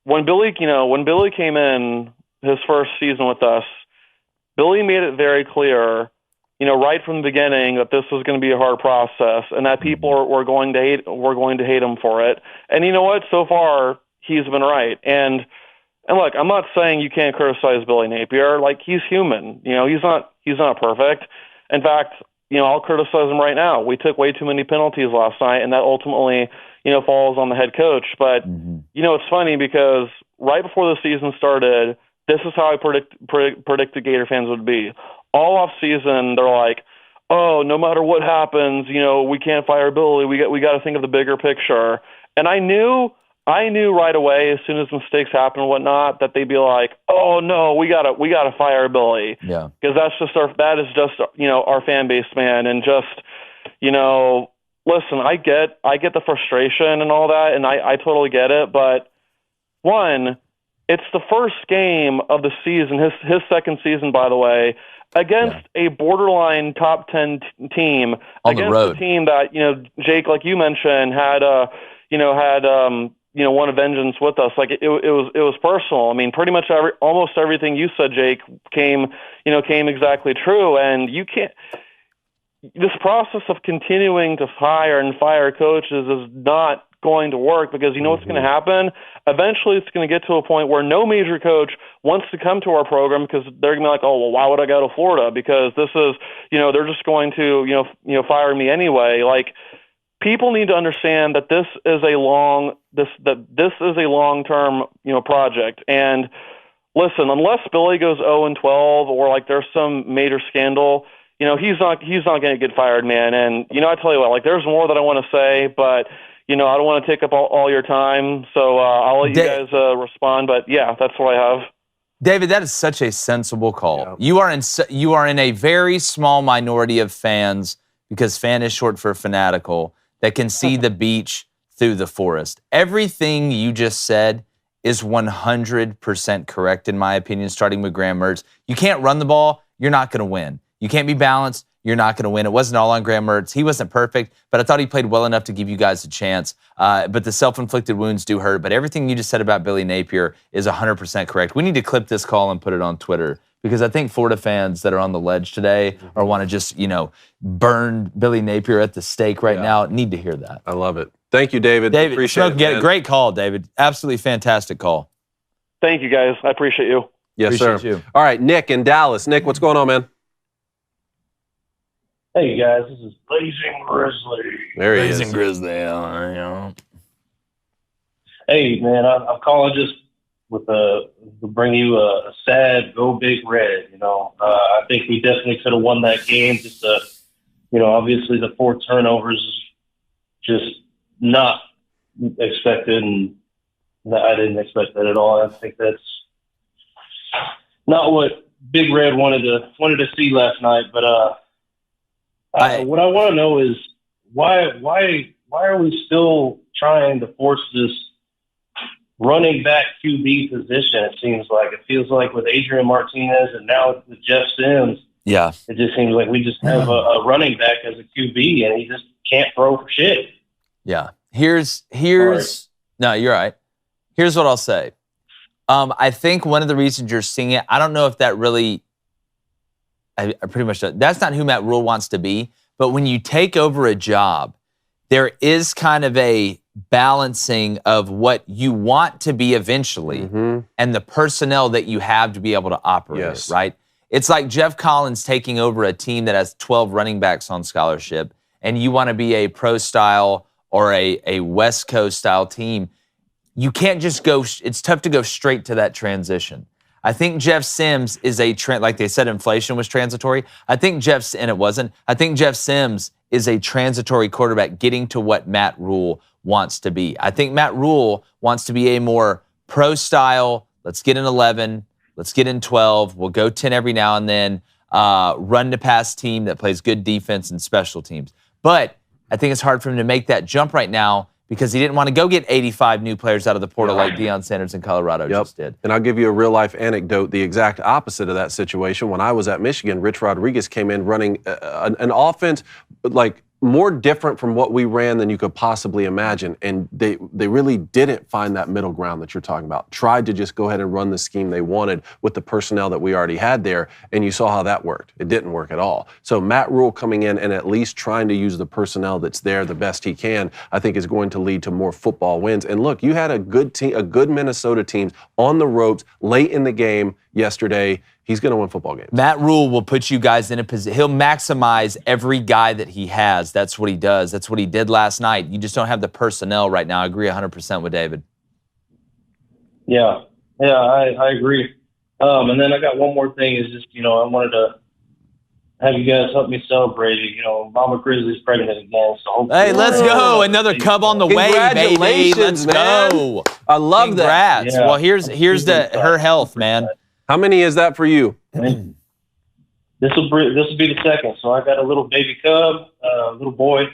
when Billy came in his first season with us, Billy made it very clear, right from the beginning that this was going to be a hard process and that people were going to hate him for it. And you know what? So far, he's been right. And look, I'm not saying you can't criticize Billy Napier. Like, he's human. He's not perfect. In fact, I'll criticize him right now. We took way too many penalties last night, and that ultimately, falls on the head coach. But, it's funny because right before the season started, this is how I predicted Gator fans would be. All off season, they're like, oh, no matter what happens, we can't fire Billy. We got to think of the bigger picture. And I knew I knew right away, as soon as mistakes happen and whatnot, that they'd be like, "Oh no, we gotta fire Billy." Yeah, because that is just our fan base, man, and just listen, I get the frustration and all that, and I totally get it, but one, it's the first game of the season, his second season, by the way, against a borderline top 10 team, on the road. A team that Jake, like you mentioned, had one a vengeance with us. Like it was personal. I mean, pretty much almost everything you said, Jake, came exactly true. And you can't. This process of continuing to hire and fire coaches is not going to work, because what's going to happen? Eventually, it's going to get to a point where no major coach wants to come to our program, because they're going to be like, "Oh, well, why would I go to Florida? Because this is, they're just going to, fire me anyway." Like, people need to understand that this is a long-term, project. And listen, unless Billy goes 0-12 or like there's some major scandal, he's not going to get fired, man. And I tell you what, like, there's more that I want to say, but I don't want to take up all your time, so I'll let you guys respond. But yeah, that's what I have. David, that is such a sensible call. Yeah. You are in a very small minority of fans, because fan is short for fanatical, that can see the beach through the forest. Everything you just said is 100% correct, in my opinion, starting with Graham Mertz. You can't run the ball, you're not going to win. You can't be balanced, you're not going to win. It wasn't all on Graham Mertz. He wasn't perfect, but I thought he played well enough to give you guys a chance. But the self-inflicted wounds do hurt. But everything you just said about Billy Napier is 100% correct. We need to clip this call and put it on Twitter, because I think Florida fans that are on the ledge today or want to just, burn Billy Napier at the stake right now need to hear that. I love it. Thank you, David. David, appreciate it. Great call, David. Absolutely fantastic call. Thank you, guys. I appreciate you. Yes, Appreciate sir. you. All right, Nick in Dallas. Nick, what's going on, man? Hey guys, this is Blazing Grizzly. There he is. Grizzly. Hey man, I'm calling just to bring you a sad go big red. I think we definitely could have won that game. Just obviously the 4 turnovers is just not expected, and I didn't expect that at all. I think that's not what Big Red wanted to see last night, but what I want to know is why are we still trying to force this running back QB position? It feels like with Adrian Martinez and now with Jeff Sims, it just seems like we just have a running back as a QB and he just can't throw for shit. Yeah. Here's No, you're right. Here's what I'll say. I think one of the reasons you're seeing it, I don't know if that really, I pretty much, that's not who Matt Rule wants to be. But when you take over a job, there is kind of a balancing of what you want to be eventually and the personnel that you have to be able to operate it, right? It's like Jeff Collins taking over a team that has 12 running backs on scholarship, and you want to be a pro style or a West Coast style team. You can't just go, it's tough to go straight to that transition. I think Jeff Sims is like they said, inflation was transitory. I think Jeff Sims is a transitory quarterback getting to what Matt Rule wants to be. I think Matt Rule wants to be a more pro style, let's get in 11, let's get in 12, we'll go 10 every now and then, run to pass team that plays good defense and special teams. But I think it's hard for him to make that jump right now because he didn't want to go get 85 new players out of the portal like Deion Sanders in Colorado just did. And I'll give you a real-life anecdote, the exact opposite of that situation. When I was at Michigan, Rich Rodriguez came in running an offense like more different from what we ran than you could possibly imagine. And they really didn't find that middle ground that you're talking about. Tried to just go ahead and run the scheme they wanted with the personnel that we already had there, and you saw how that worked. It didn't work at all. So Matt Rule coming in and at least trying to use the personnel that's there the best he can, I think is going to lead to more football wins. And look, you had a good team, a good Minnesota team on the ropes late in the game yesterday. He's going to win football games. Matt Rule will put you guys in a position. He'll maximize every guy that he has. That's what he does. That's what he did last night. You just don't have the personnel right now. I agree 100% with David. Yeah, I agree. And then I got one more thing is just, I wanted to have you guys help me celebrate it. You know, Mama Grizzly's pregnant again. So hey, let's go. Another cub on the way, baby. Congratulations, Let's go. I love that. Congrats. Well, here's her health, man. How many is that for you? This will be the second. So I got a little baby cub, little boy.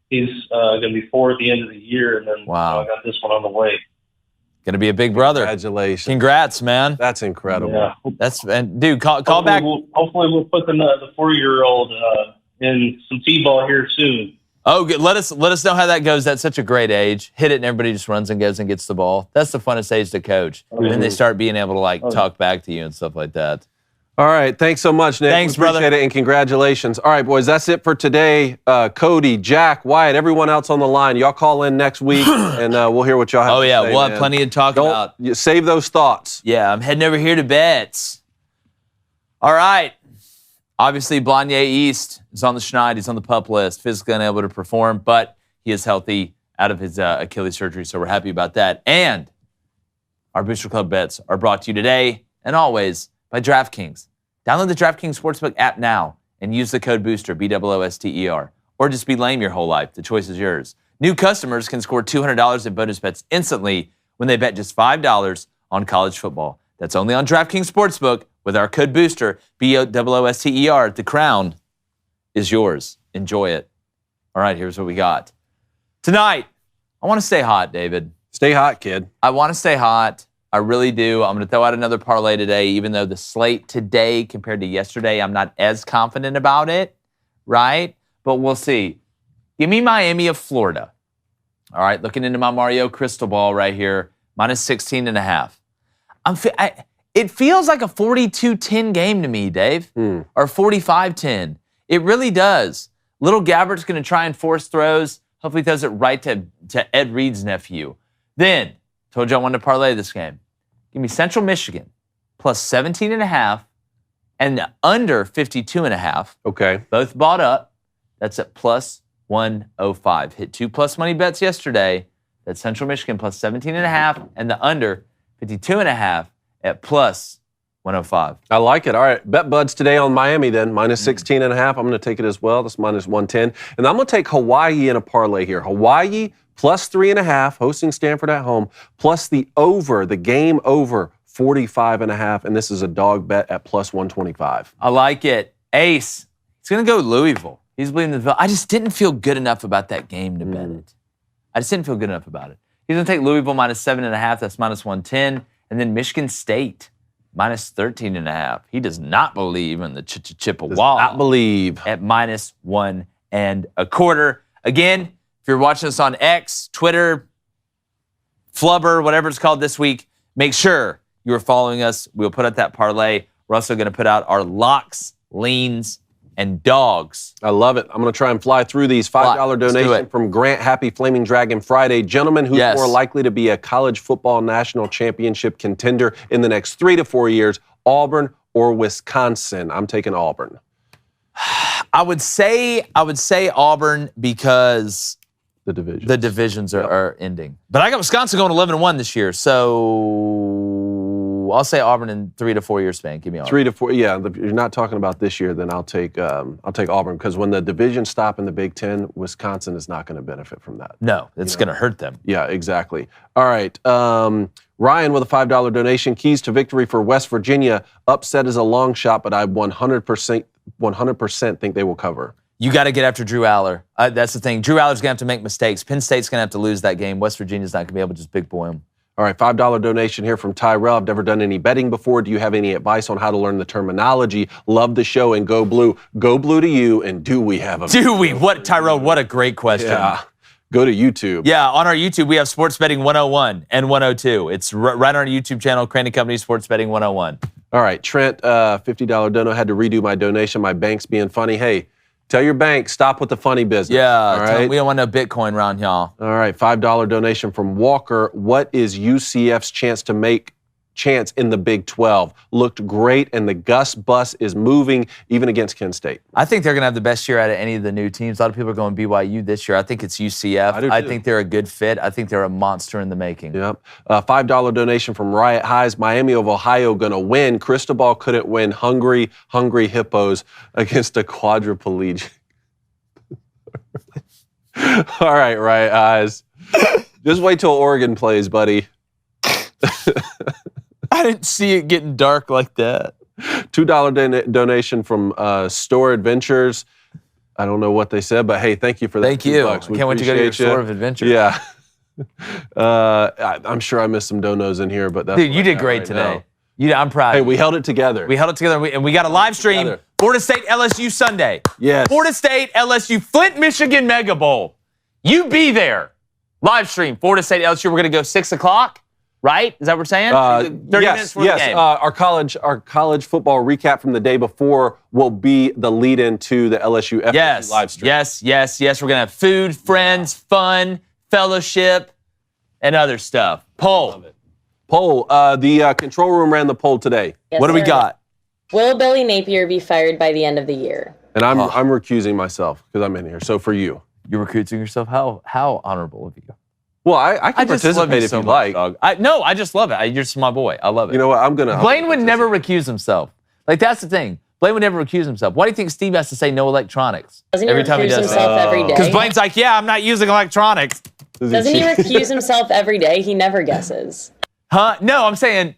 He's going to be 4 at the end of the year, and then I got this one on the way. Going to be a big brother. Congratulations. Congrats, man. That's incredible. Yeah. Dude, call back. Hopefully we'll put the 4-year-old in some T-ball here soon. Oh, good. Let us know how that goes. That's such a great age. Hit it and everybody just runs and goes and gets the ball. That's the funnest age to coach. And then they start being able to talk back to you and stuff like that. All right. Thanks so much, Nick. Thanks, brother. Appreciate it, and congratulations. All right, boys, that's it for today. Cody, Jack, Wyatt, everyone else on the line, y'all call in next week, and we'll hear what y'all have to say. Oh, yeah, we'll have plenty to talk about. Save those thoughts. Yeah, I'm heading over here to bets. All right. Obviously, Blanye East is on the schneid. He's on the PUP list, physically unable to perform, but he is healthy out of his Achilles surgery, so we're happy about that. And our Booster Club bets are brought to you today and always by DraftKings. Download the DraftKings Sportsbook app now and use the code BOOSTER, BOOSTER. Or just be lame your whole life. The choice is yours. New customers can score $200 in bonus bets instantly when they bet just $5 on college football. That's only on DraftKings Sportsbook with our code BOOSTER, BOOSTER. The crown is yours. Enjoy it. All right, here's what we got. Tonight, I want to stay hot, David. Stay hot, kid. I want to stay hot. I really do. I'm going to throw out another parlay today, even though the slate today compared to yesterday, I'm not as confident about it, right? But we'll see. Give me Miami of Florida. All right, looking into my Mario crystal ball right here, minus 16.5. It feels like a 42-10 game to me, Dave, or 45-10. It really does. Little Gabbert's going to try and force throws. Hopefully he throws it right to Ed Reed's nephew. Then, told you I wanted to parlay this game. Give me Central Michigan plus 17.5 and the under 52.5. Okay. Both bought up. That's at plus 105. Hit 2+ money bets yesterday. That's Central Michigan plus 17.5 and the under 52.5 at plus 105. I like it. All right. Bet buds today on Miami then. Minus 16.5. I'm going to take it as well. That's minus 110. And I'm going to take Hawaii in a parlay here. Hawaii plus 3.5, hosting Stanford at home, plus the game over 45.5. And this is a dog bet at plus 125. I like it. Ace, he's going to go Louisville. He's bleeding the. I just didn't feel good enough about that game to bet it. I just didn't feel good enough about it. He's going to take Louisville minus 7.5. That's minus 110. And then Michigan State minus 13.5. He does not believe in the Chippewa. Does not believe. At minus 1.25. Again, if you're watching us on X, Twitter, Flubber, whatever it's called this week, make sure you are following us. We'll put out that parlay. We're also going to put out our locks, leans, and dogs. I love it. I'm going to try and fly through these. $5 donation from Grant. Happy Flaming Dragon Friday. Gentlemen, who's more likely to be a college football national championship contender in the next 3 to 4 years, Auburn or Wisconsin? I'm taking Auburn. I would say Auburn because the divisions are ending. But I got Wisconsin going 11-1 this year, so I'll say Auburn in 3 to 4 year span. Give me Auburn. 3 to 4. Yeah, if you're not talking about this year, then I'll take Auburn because when the divisions stop in the Big Ten, Wisconsin is not going to benefit from that. No, it's going to hurt them. Yeah, exactly. All right. Ryan with a $5 donation. Keys to victory for West Virginia. Upset is a long shot, but I 100% think they will cover. You got to get after Drew Aller. That's the thing. Drew Aller's going to have to make mistakes. Penn State's going to have to lose that game. West Virginia's not going to be able to just big boy him. All right, $5 donation here from Tyrell. I've never done any betting before. Do you have any advice on how to learn the terminology? Love the show and go blue. Go blue to you, and do we have a... Do we? What, Tyrell, what a great question. Yeah. Go to YouTube. Yeah, on our YouTube, we have Sports Betting 101 and 102. It's right on our YouTube channel, Crane & Company Sports Betting 101. All right, Trent, $50 dono. Had to redo my donation. My bank's being funny. Hey, tell your bank, stop with the funny business. Yeah, all right? We don't want no Bitcoin around y'all. All right, $5 donation from Walker. What is UCF's chance to make chance in the Big 12. Looked great, and the Gus bus is moving even against Kent State. I think they're going to have the best year out of any of the new teams. A lot of people are going BYU this year. I think it's UCF. I think they're a good fit. I think they're a monster in the making. Yep. $5 donation from Riot Highs. Miami of Ohio going to win. Cristobal couldn't win. Hungry Hippos against a quadriplegic. All right, Riot Highs. Just wait till Oregon plays, buddy. I didn't see it getting dark like that. $2 donation from Store Adventures. I don't know what they said, but hey, thank you for that. Thank you. I can't wait to go to your Store of Adventures. Yeah. I'm sure I missed some donos in here, but that's dude, you did great today. I'm proud. Hey, we held it together. And we got a live stream. Florida State LSU Sunday. Yes. Florida State LSU Flint, Michigan Mega Bowl. You be there. Live stream. Florida State LSU. We're going to go 6 o'clock. Right? Is that what we're saying? 30 minutes before the game. Our college football recap from the day before will be the lead-in to the LSU FSU live stream. Yes. We're going to have food, friends, fun, fellowship, and other stuff. Poll. The control room ran the poll today. Yes, what do we got? Will Billy Napier be fired by the end of the year? And I'm recusing myself because I'm in here. So for you. You're recusing yourself? How honorable of you. Well, I can participate if you like. Dog. I just love it. You're just my boy. I love it. You know what? Blaine would never recuse himself. Like, that's the thing. Blaine would never recuse himself. Why do you think Steve has to say no electronics every time he does himself every day? Because Blaine's like, yeah, I'm not using electronics. Doesn't he recuse himself every day? He never guesses. Huh? No, I'm saying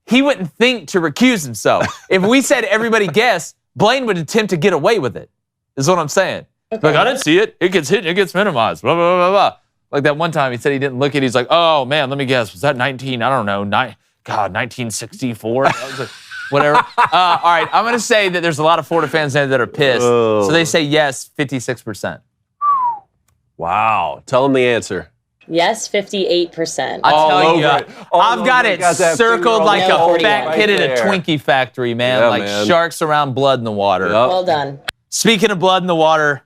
he wouldn't think to recuse himself. If we said everybody guess, Blaine would attempt to get away with it, is what I'm saying. Okay. Like, I didn't see it. It gets hit. It gets minimized. Blah, blah, blah, blah. Like that one time he said he didn't look at it. He's like, oh, man, let me guess. Was that 1964? I was like, whatever. All right, I'm going to say that there's a lot of Florida fans there that are pissed. So they say yes, 56%. Wow. Tell them the answer. Yes, 58%. I tell you, I've got it circled like a fat kid at a Twinkie factory, man. Like sharks around blood in the water. Yep. Well done. Speaking of blood in the water,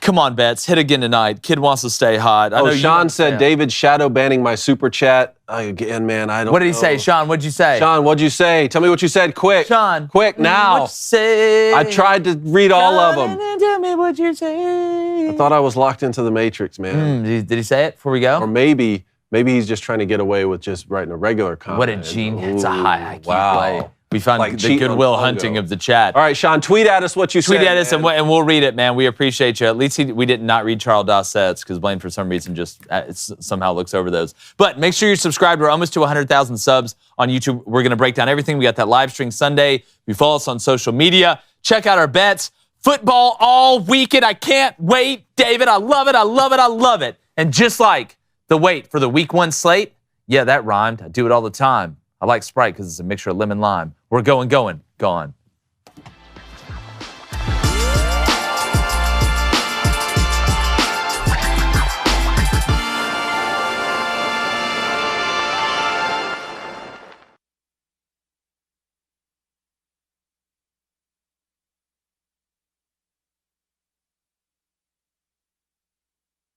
come on, Betts. Hit again tonight. Kid wants to stay hot. I know Sean said David's shadow banning my super chat. Again, man, I don't know. What did he say? Sean, what'd you say? Sean, what'd you say? Tell me what you said quick. Sean. Quick, now. What'd you say? I tried to read all of them. Tell me what you say. I thought I was locked into the Matrix, man. Did he say it before we go? Or maybe he's just trying to get away with just writing a regular comment. What a genius. It's a high IQ play. We found like the goodwill hunting of the chat. All right, Sean, tweet at us what you said. Tweet at us and we'll read it, man. We appreciate you. At least we did not read Charles Dossett's because Blaine, for some reason, just somehow looks over those. But make sure you're subscribed. We're almost to 100,000 subs on YouTube. We're going to break down everything. We got that live stream Sunday. You follow us on social media. Check out our bets. Football all weekend. I can't wait, David. I love it. I love it. I love it. And just like the wait for the week 1 slate, yeah, that rhymed. I do it all the time. I like Sprite because it's a mixture of lemon lime. We're gone.